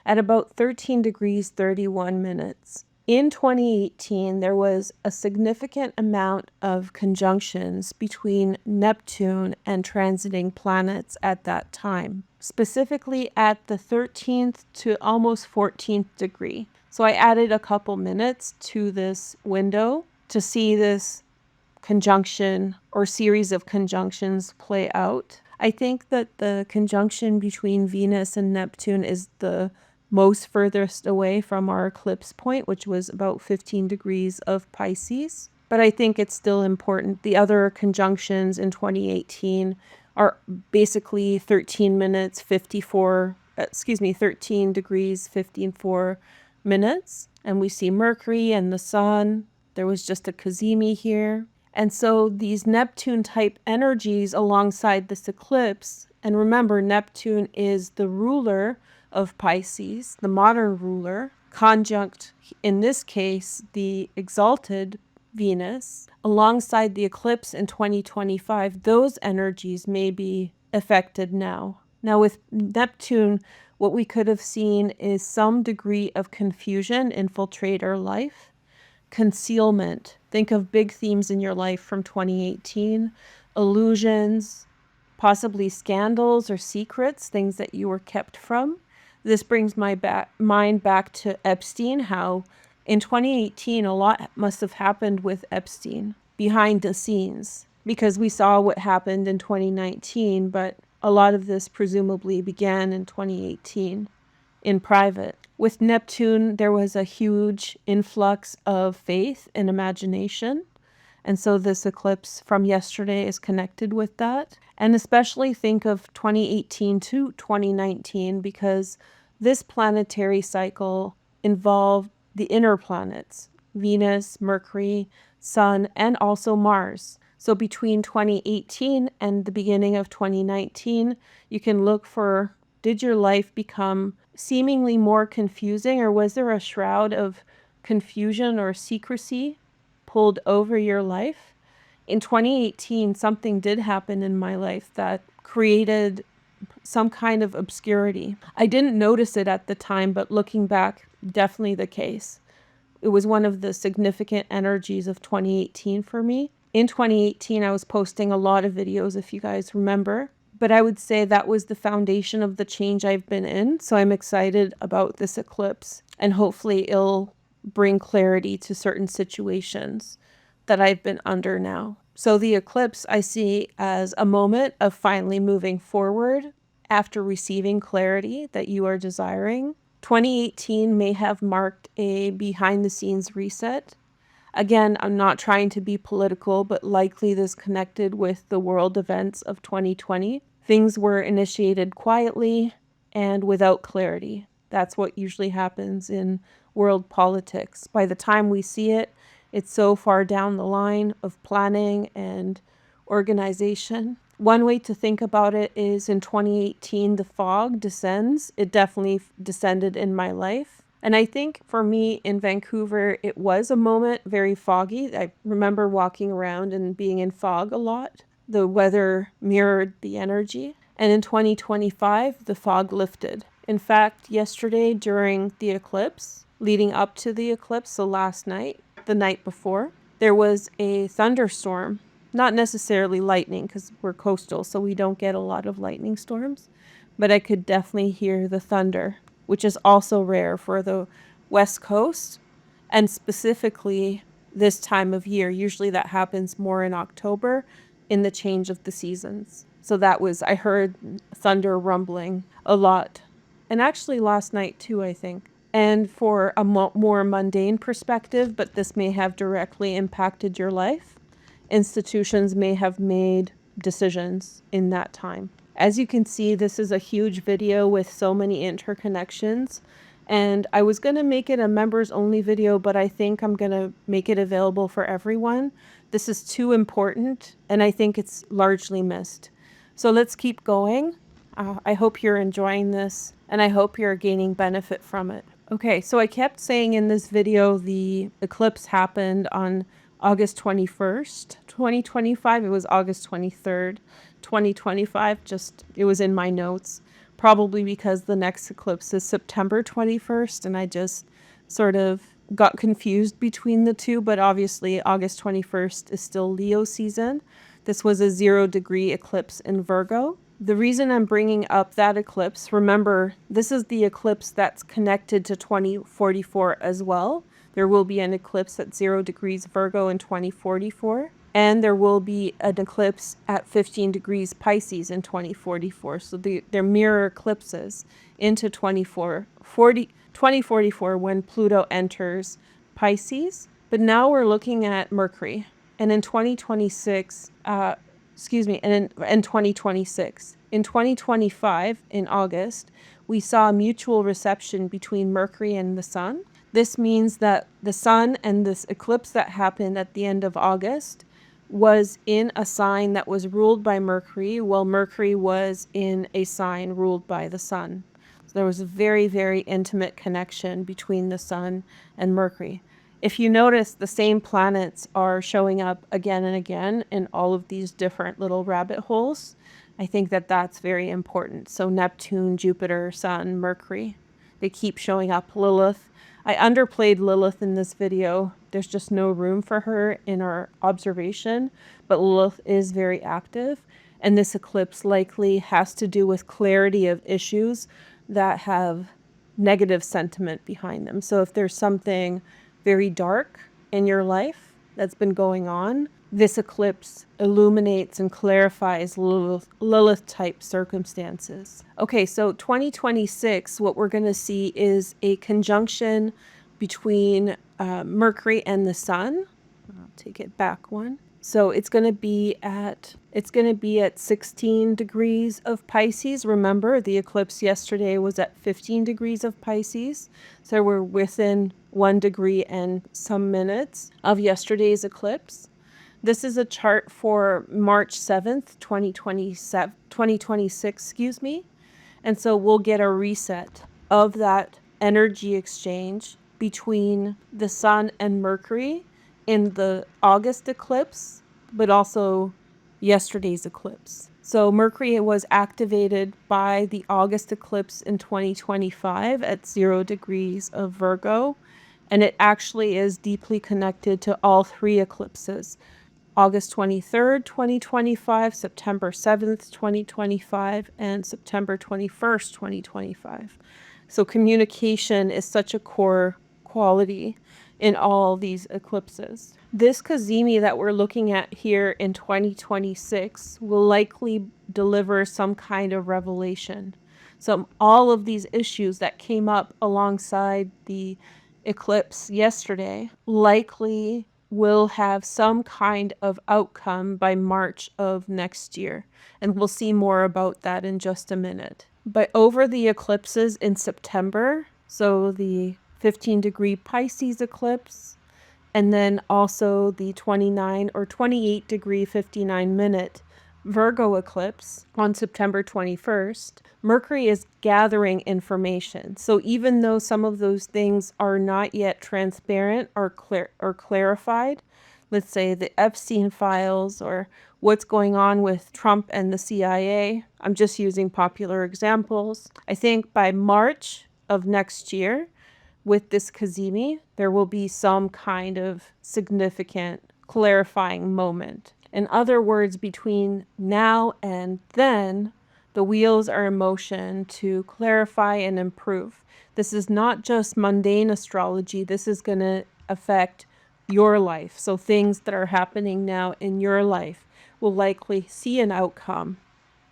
at about 13 degrees 31 minutes. In 2018, there was a significant amount of conjunctions between Neptune and transiting planets at that time, specifically at the 13th to almost 14th degree. So I added a couple minutes to this window to see this conjunction or series of conjunctions play out. I think that the conjunction between Venus and Neptune is the most furthest away from our eclipse point, which was about 15 degrees of Pisces. But I think it's still important. The other conjunctions in 2018 are basically 13 degrees 54 minutes. And we see Mercury and the Sun. There was just a cazimi here. And so these Neptune type energies alongside this eclipse, and remember, Neptune is the ruler of Pisces, the modern ruler, conjunct, in this case, the exalted Venus, alongside the eclipse in 2025, those energies may be affected now. Now with Neptune, what we could have seen is some degree of confusion infiltrate our life. Concealment. Think of big themes in your life from 2018. Illusions, possibly scandals or secrets, things that you were kept from. This brings my mind back to Epstein, how in 2018 a lot must have happened with Epstein behind the scenes, because we saw what happened in 2019, but a lot of this presumably began in 2018 in private. With Neptune, there was a huge influx of faith and imagination. And so this eclipse from yesterday is connected with that. And especially think of 2018 to 2019, because this planetary cycle involved the inner planets, Venus, Mercury, Sun, and also Mars. So between 2018 and the beginning of 2019, you can look for, did your life become seemingly more confusing, or was there a shroud of confusion or secrecy pulled over your life? In 2018, something did happen in my life that created some kind of obscurity. I didn't notice it at the time, but looking back, definitely the case. It was one of the significant energies of 2018 for me. In 2018, I was posting a lot of videos, if you guys remember, but I would say that was the foundation of the change I've been in. So I'm excited about this eclipse, and hopefully it'll bring clarity to certain situations that I've been under now. So the eclipse I see as a moment of finally moving forward after receiving clarity that you are desiring. 2018 may have marked a behind the scenes reset. Again, I'm not trying to be political, but likely this connected with the world events of 2020. Things were initiated quietly and without clarity. That's what usually happens in world politics. By the time we see it, it's so far down the line of planning and organization. One way to think about it is in 2018, the fog descends. It definitely descended in my life. And I think for me in Vancouver, it was a moment very foggy. I remember walking around and being in fog a lot. The weather mirrored the energy. And in 2025, the fog lifted. In fact, yesterday during the eclipse, leading up to the eclipse, so last night, the night before, there was a thunderstorm. Not necessarily lightning, because we're coastal, so we don't get a lot of lightning storms. But I could definitely hear the thunder, which is also rare for the West Coast, and specifically this time of year. Usually that happens more in October in the change of the seasons. So I heard thunder rumbling a lot. And actually last night too, I think. And for a more mundane perspective, but this may have directly impacted your life, institutions may have made decisions in that time. As you can see, this is a huge video with so many interconnections. And I was going to make it a members only video, but I think I'm going to make it available for everyone. This is too important, and I think it's largely missed. So let's keep going. I hope you're enjoying this, and I hope you're gaining benefit from it. Okay, so I kept saying in this video the eclipse happened on August 21st, 2025. It was August 23rd, 2025. It was in my notes. Probably because the next eclipse is September 21st, and I just sort of got confused between the two, but obviously August 21st is still Leo season. This was a 0-degree eclipse in Virgo. The reason I'm bringing up that eclipse, remember, this is the eclipse that's connected to 2044 as well. There will be an eclipse at 0 degrees Virgo in 2044. And there will be an eclipse at 15 degrees Pisces in 2044. So they're mirror eclipses into 2044 when Pluto enters Pisces. But now we're looking at Mercury. And in 2026, in 2026. In 2025, in August, we saw a mutual reception between Mercury and the Sun. This means that the Sun and this eclipse that happened at the end of August was in a sign that was ruled by Mercury, while Mercury was in a sign ruled by the Sun. So there was a very, very intimate connection between the Sun and Mercury. If you notice, the same planets are showing up again and again in all of these different little rabbit holes. I think that that's very important. So Neptune, Jupiter, Sun, Mercury, they keep showing up. Lilith. I underplayed Lilith in this video. There's just no room for her in our observation, but Lilith is very active, and this eclipse likely has to do with clarity of issues that have negative sentiment behind them. So if there's something very dark in your life that's been going on, this eclipse illuminates and clarifies Lilith-type circumstances. Okay, so 2026, what we're going to see is a conjunction between Mercury and the Sun. I'll take it back one. So it's going to be at 16 degrees of Pisces. Remember, the eclipse yesterday was at 15 degrees of Pisces. So we're within 1 degree and some minutes of yesterday's eclipse. This is a chart for March 7th, 2026, And so we'll get a reset of that energy exchange between the Sun and Mercury in the August eclipse, but also yesterday's eclipse. So Mercury was activated by the August eclipse in 2025 at 0 degrees of Virgo, and it actually is deeply connected to all 3 eclipses. August 23rd, 2025, September 7th, 2025, and September 21st, 2025. So communication is such a core quality in all these eclipses. This cazimi that we're looking at here in 2026 will likely deliver some kind of revelation. So all of these issues that came up alongside the eclipse yesterday likely will have some kind of outcome by March of next year. And we'll see more about that in just a minute. But over the eclipses in September, so the 15-degree Pisces eclipse, and then also the 29 or 28-degree 59-minute Virgo eclipse on September 21st, Mercury is gathering information. So even though some of those things are not yet transparent or clarified, let's say the Epstein files or what's going on with Trump and the CIA, I'm just using popular examples. I think by March of next year, with this cazimi, there will be some kind of significant clarifying moment. In other words, between now and then, the wheels are in motion to clarify and improve. This is not just mundane astrology. This is going to affect your life. So things that are happening now in your life will likely see an outcome,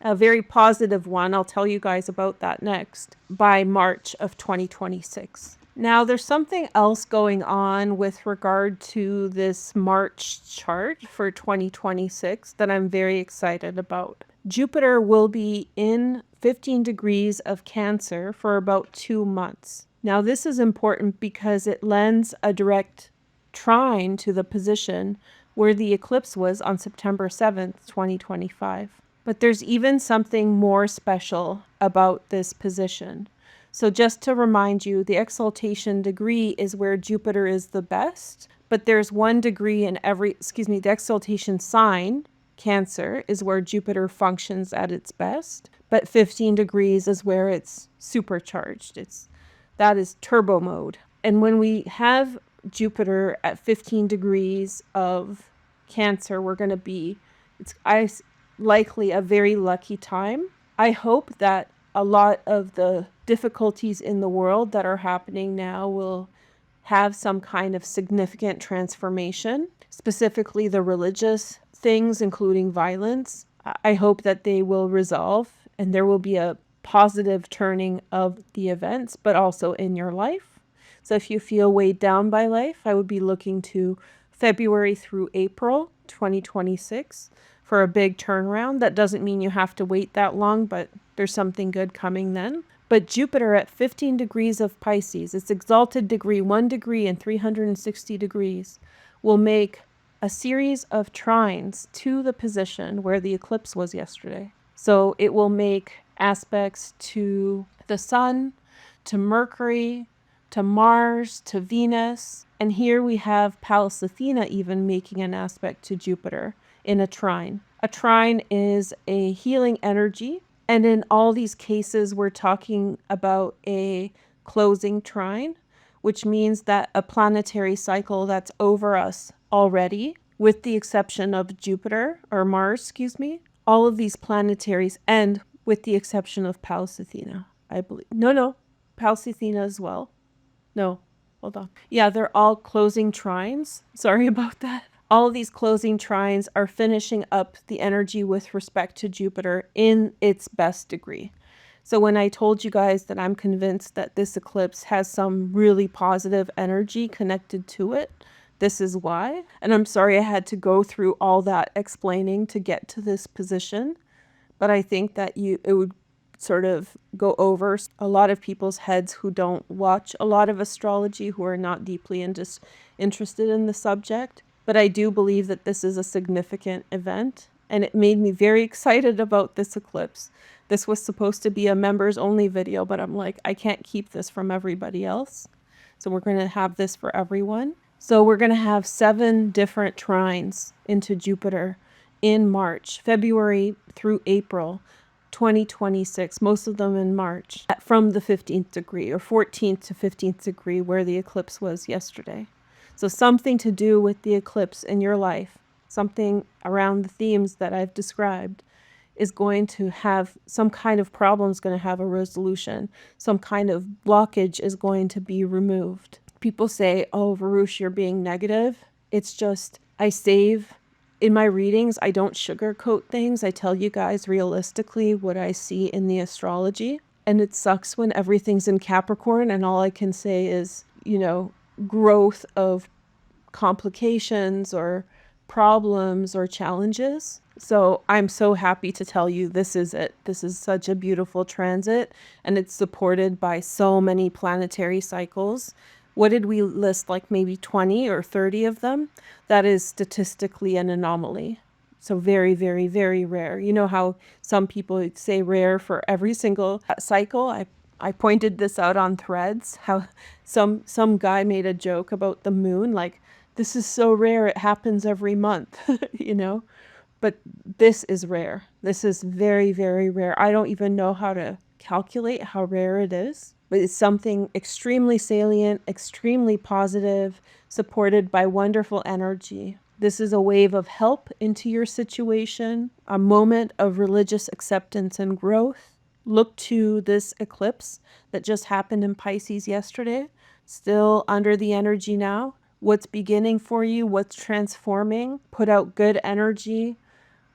a very positive one. I'll tell you guys about that next, by March of 2026. Now, there's something else going on with regard to this March chart for 2026 that I'm very excited about. Jupiter will be in 15 degrees of Cancer for about 2 months. Now, this is important because it lends a direct trine to the position where the eclipse was on September 7th, 2025. But there's even something more special about this position. So just to remind you, the exaltation degree is where Jupiter is the best, but there's 1 degree in every, the exaltation sign, Cancer, is where Jupiter functions at its best, but 15 degrees is where it's supercharged. That is turbo mode. And when we have Jupiter at 15 degrees of Cancer, we're going to be, likely a very lucky time. I hope that a lot of the difficulties in the world that are happening now will have some kind of significant transformation, specifically the religious things, including violence. I hope that they will resolve and there will be a positive turning of the events, but also in your life. So if you feel weighed down by life, I would be looking to February through April 2026 for a big turnaround. That doesn't mean you have to wait that long, but there's something good coming then. But Jupiter at 15 degrees of Pisces, its exalted degree, 1 degree and 360 degrees, will make a series of trines to the position where the eclipse was yesterday. So it will make aspects to the Sun, to Mercury, to Mars, to Venus. And here we have Pallas Athena even making an aspect to Jupiter in a trine. A trine is a healing energy. And in all these cases, we're talking about a closing trine, which means that a planetary cycle that's over us already, with the exception of Jupiter or Mars, all of these planetaries end with the exception of Pallas Athena, I believe. No, Pallas Athena as well. No, hold on. Yeah, they're all closing trines. Sorry about that. All of these closing trines are finishing up the energy with respect to Jupiter in its best degree. So when I told you guys that I'm convinced that this eclipse has some really positive energy connected to it, this is why. And I'm sorry I had to go through all that explaining to get to this position, but I think that it would sort of go over a lot of people's heads who don't watch a lot of astrology, who are not deeply interested in the subject. But I do believe that this is a significant event, and it made me very excited about this eclipse. This was supposed to be a members only video, but I'm like, I can't keep this from everybody else. So we're going to have this for everyone. So we're going to have 7 different trines into Jupiter in March, February through April 2026, most of them in March, from the 15th degree or 14th to 15th degree where the eclipse was yesterday. So something to do with the eclipse in your life, something around the themes that I've described, is going to have some kind of problem, is going to have a resolution. Some kind of blockage is going to be removed. People say, oh, Veroosh, you're being negative. It's just, in my readings, I don't sugarcoat things. I tell you guys realistically what I see in the astrology. And it sucks when everything's in Capricorn and all I can say is, growth of complications or problems or challenges. So I'm so happy to tell you this is it. This is such a beautiful transit, and it's supported by so many planetary cycles. What did we list? Like maybe 20 or 30 of them? That is statistically an anomaly. So very, very, very rare. You know how some people say rare for every single cycle? I pointed this out on Threads, how some guy made a joke about the moon, like, this is so rare, it happens every month, But this is rare. This is very, very rare. I don't even know how to calculate how rare it is, but it's something extremely salient, extremely positive, supported by wonderful energy. This is a wave of help into your situation, a moment of religious acceptance and growth. Look to this eclipse that just happened in Pisces yesterday, still under the energy now. What's beginning for you, what's transforming, put out good energy,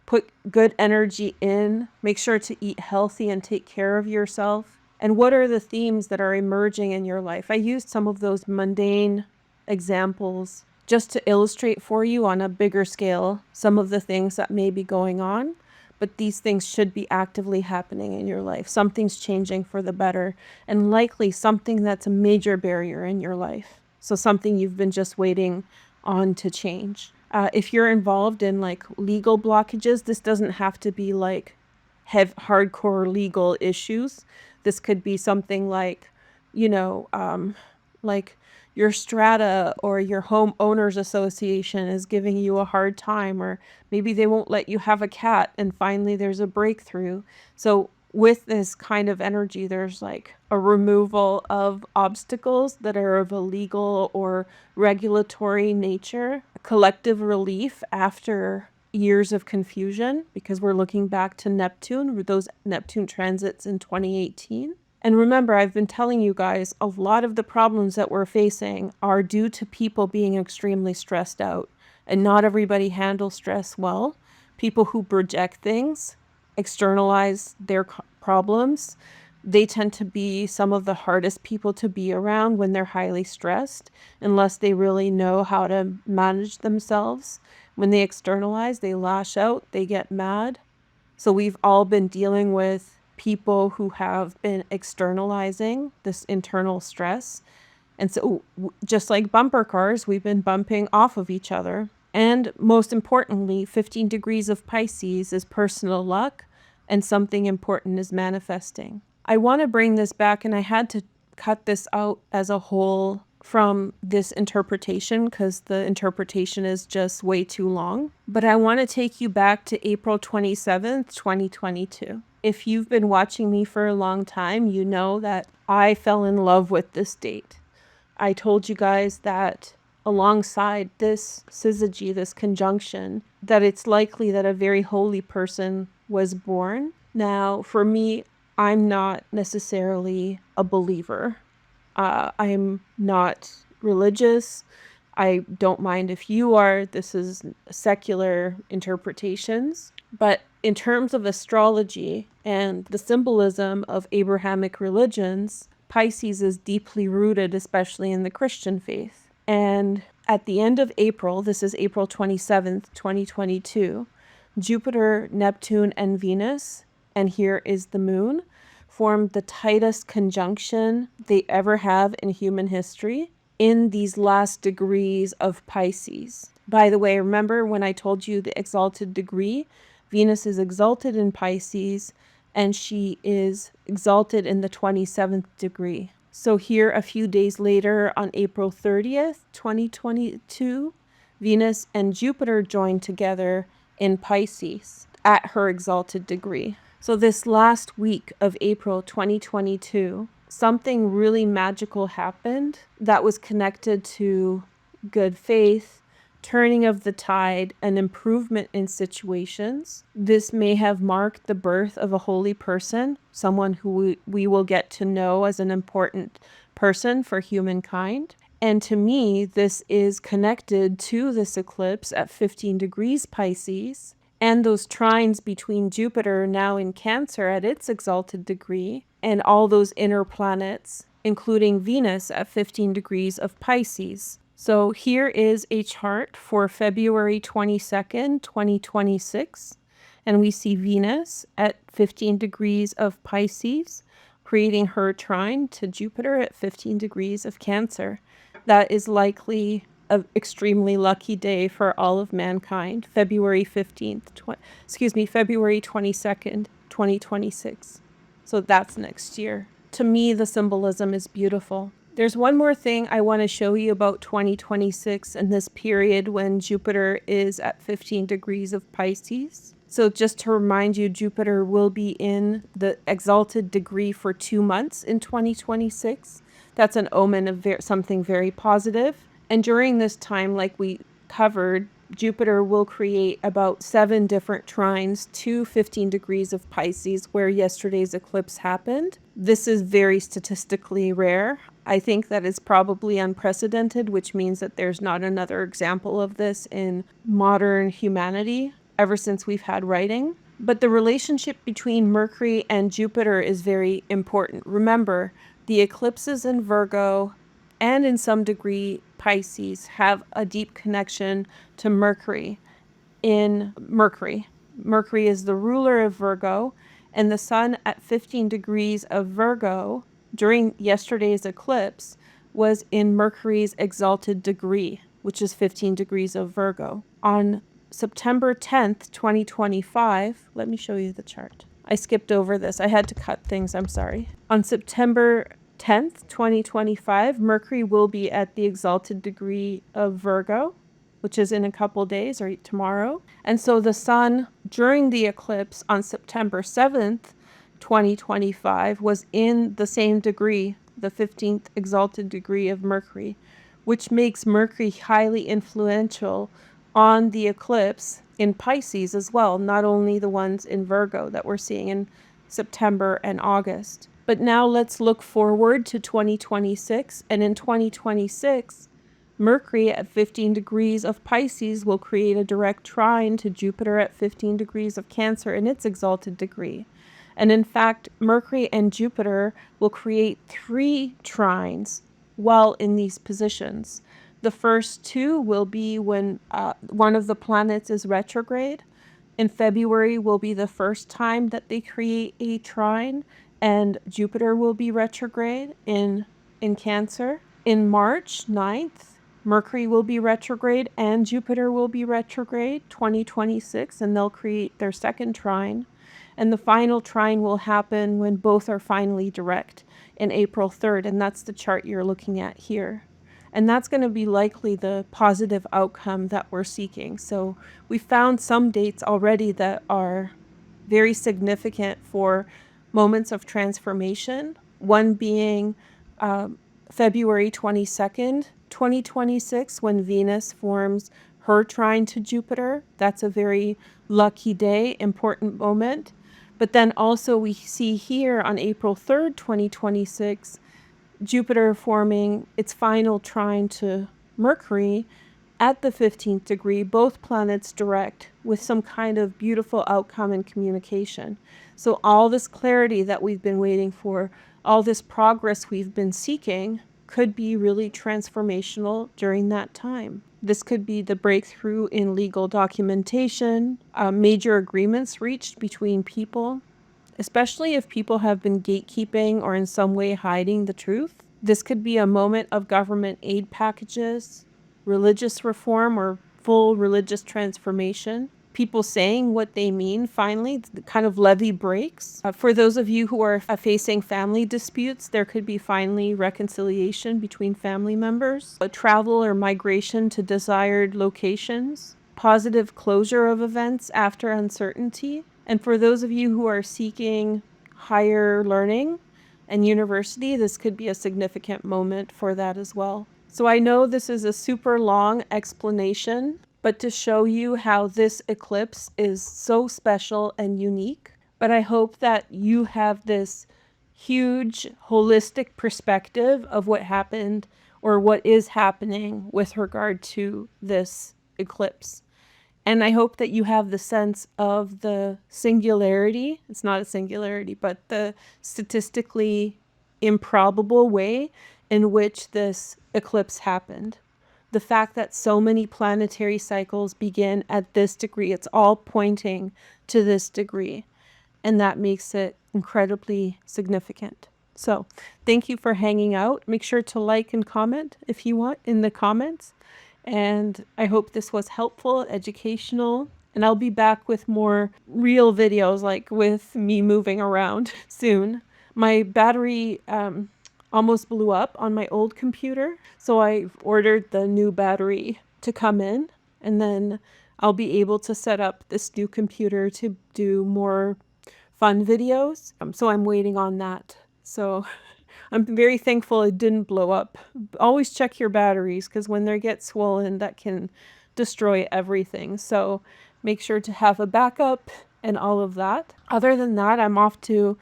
put good energy in, make sure to eat healthy and take care of yourself. And what are the themes that are emerging in your life? I used some of those mundane examples just to illustrate for you on a bigger scale some of the things that may be going on. But these things should be actively happening in your life. Something's changing for the better, and likely something that's a major barrier in your life. So something you've been just waiting on to change. If you're involved in like legal blockages, this doesn't have to be like hardcore legal issues. This could be something like, like your strata or your homeowners association is giving you a hard time, or maybe they won't let you have a cat and finally there's a breakthrough. So with this kind of energy, there's like a removal of obstacles that are of a legal or regulatory nature, a collective relief after years of confusion, because we're looking back to Neptune, those Neptune transits in 2018. And remember, I've been telling you guys, a lot of the problems that we're facing are due to people being extremely stressed out. And not everybody handles stress well. People who project things, externalize their problems, they tend to be some of the hardest people to be around when they're highly stressed, unless they really know how to manage themselves. When they externalize, they lash out, they get mad. So we've all been dealing with people who have been externalizing this internal stress. And so just like bumper cars, we've been bumping off of each other. And most importantly, 15 degrees of Pisces is personal luck, and something important is manifesting. I want to bring this back, and I had to cut this out as a whole from this interpretation because the interpretation is just way too long. But I want to take you back to April 27th, 2022. If you've been watching me for a long time, you know that I fell in love with this date. I told you guys that alongside this syzygy, this conjunction, that it's likely that a very holy person was born. Now, for me, I'm not necessarily a believer. I'm not religious. I don't mind if you are. This is secular interpretations. But in terms of astrology and the symbolism of Abrahamic religions, Pisces is deeply rooted, especially in the Christian faith. And at the end of April, this is April 27th, 2022, Jupiter, Neptune, and Venus, and here is the moon, formed the tightest conjunction they ever have in human history in these last degrees of Pisces. By the way, remember when I told you the exalted degree? Venus is exalted in Pisces, and she is exalted in the 27th degree. So here, a few days later, on April 30th, 2022, Venus and Jupiter joined together in Pisces at her exalted degree. So this last week of April 2022, something really magical happened that was connected to good faith, turning of the tide, and improvement in situations. This may have marked the birth of a holy person, someone who we will get to know as an important person for humankind. And to me, this is connected to this eclipse at 15 degrees Pisces, and those trines between Jupiter, now in Cancer at its exalted degree, and all those inner planets, including Venus at 15 degrees of Pisces. So here is a chart for February 22nd, 2026, and we see Venus at 15 degrees of Pisces, creating her trine to Jupiter at 15 degrees of Cancer. That is likely an extremely lucky day for all of mankind. February 22nd, 2026. So that's next year. To me, the symbolism is beautiful. There's one more thing I want to show you about 2026 and this period when Jupiter is at 15 degrees of Pisces. So just to remind you, Jupiter will be in the exalted degree for 2 months in 2026. That's an omen of something very positive. And during this time, like we covered, Jupiter will create about 7 different trines to 15 degrees of Pisces, where yesterday's eclipse happened. This is very statistically rare. I think that is probably unprecedented, which means that there's not another example of this in modern humanity ever since we've had writing. But the relationship between Mercury and Jupiter is very important. Remember, the eclipses in Virgo and in some degree Pisces have a deep connection to Mercury. In Mercury, Mercury is the ruler of Virgo, and the sun at 15 degrees of Virgo during yesterday's eclipse was in Mercury's exalted degree, which is 15 degrees of Virgo. On September 10th, 2025, let me show you the chart. I skipped over this. I had to cut things. I'm sorry. On September 10th, 2025, Mercury will be at the exalted degree of Virgo, which is in a couple days or tomorrow. And so the sun during the eclipse on September 7th, 2025, was in the same degree, the 15th exalted degree of Mercury, which makes Mercury highly influential on the eclipse in Pisces as well, not only the ones in Virgo that we're seeing in September and August. But now let's look forward to 2026. And in 2026, Mercury at 15 degrees of Pisces will create a direct trine to Jupiter at 15 degrees of Cancer in its exalted degree. And in fact, Mercury and Jupiter will create 3 trines while in these positions. The first 2 will be when one of the planets is retrograde. In February will be the first time that they create a trine, and Jupiter will be retrograde in Cancer. In March 9th, Mercury will be retrograde and Jupiter will be retrograde 2026, and they'll create their second trine. And the final trine will happen when both are finally direct in April 3rd, and that's the chart you're looking at here. And that's going to be likely the positive outcome that we're seeking. So we found some dates already that are very significant for moments of transformation, one being February 22nd, 2026, when Venus forms her trine to Jupiter. That's a very lucky day, important moment. But then also we see here on April 3rd, 2026, Jupiter forming its final trine to Mercury at the 15th degree, both planets direct, with some kind of beautiful outcome in communication. So all this clarity that we've been waiting for, all this progress we've been seeking, could be really transformational during that time. This could be the breakthrough in legal documentation, major agreements reached between people, especially if people have been gatekeeping or in some way hiding the truth. This could be a moment of government aid packages, religious reform or full religious transformation, people saying what they mean finally, the kind of levee breaks. For those of you who are facing family disputes, there could be finally reconciliation between family members, a travel or migration to desired locations, positive closure of events after uncertainty. And for those of you who are seeking higher learning and university, this could be a significant moment for that as well. So I know this is a super long explanation, but to show you how this eclipse is so special and unique. But I hope that you have this huge holistic perspective of what happened or what is happening with regard to this eclipse. And I hope that you have the sense of the singularity. It's not a singularity, but the statistically improbable way in which this eclipse happened. The fact that so many planetary cycles begin at this degree, it's all pointing to this degree. And that makes it incredibly significant. So thank you for hanging out. Make sure to like and comment if you want in the comments. And I hope this was helpful, educational, and I'll be back with more real videos, like with me moving around soon. My battery almost blew up on my old computer, so I ordered the new battery to come in, and then I'll be able to set up this new computer to do more fun videos. So I'm waiting on that. So I'm very thankful it didn't blow up. Always check your batteries, because when they get swollen, that can destroy everything. So make sure to have a backup and all of that. Other than that, I'm off to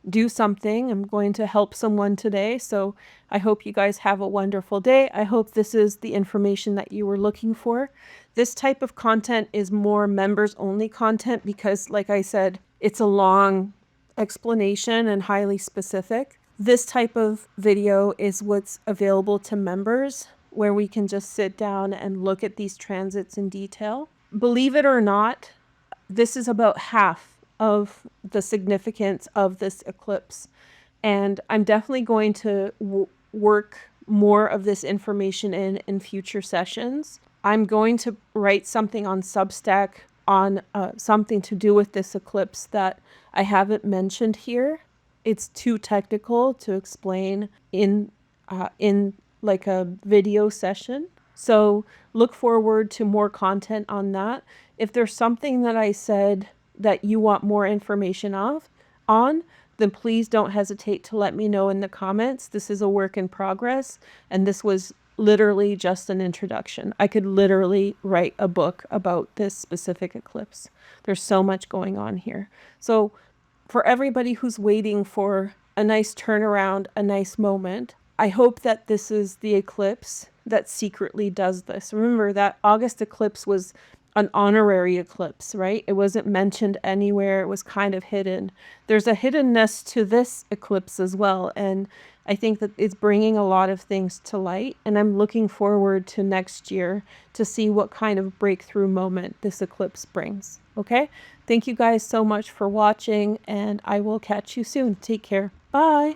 do something. I'm going to help someone today. So I hope you guys have a wonderful day. I hope this is the information that you were looking for. This type of content is more members only content because, like I said, it's a long explanation and highly specific. This type of video is what's available to members, where we can just sit down and look at these transits in detail. Believe it or not, this is about half of the significance of this eclipse. And I'm definitely going to work more of this information in future sessions. I'm going to write something on Substack on something to do with this eclipse that I haven't mentioned here. It's too technical to explain in like a video session. So look forward to more content on that. If there's something that I said that you want more information on, then please don't hesitate to let me know in the comments. This is a work in progress, and this was literally just an introduction. I could literally write a book about this specific eclipse. There's so much going on here. So for everybody who's waiting for a nice turnaround, a nice moment, I hope that this is the eclipse that secretly does this. Remember that August eclipse was an honorary eclipse, right? It wasn't mentioned anywhere. It was kind of hidden. There's a hiddenness to this eclipse as well. And I think that it's bringing a lot of things to light. And I'm looking forward to next year to see what kind of breakthrough moment this eclipse brings. Okay? Thank you guys so much for watching, and I will catch you soon. Take care. Bye.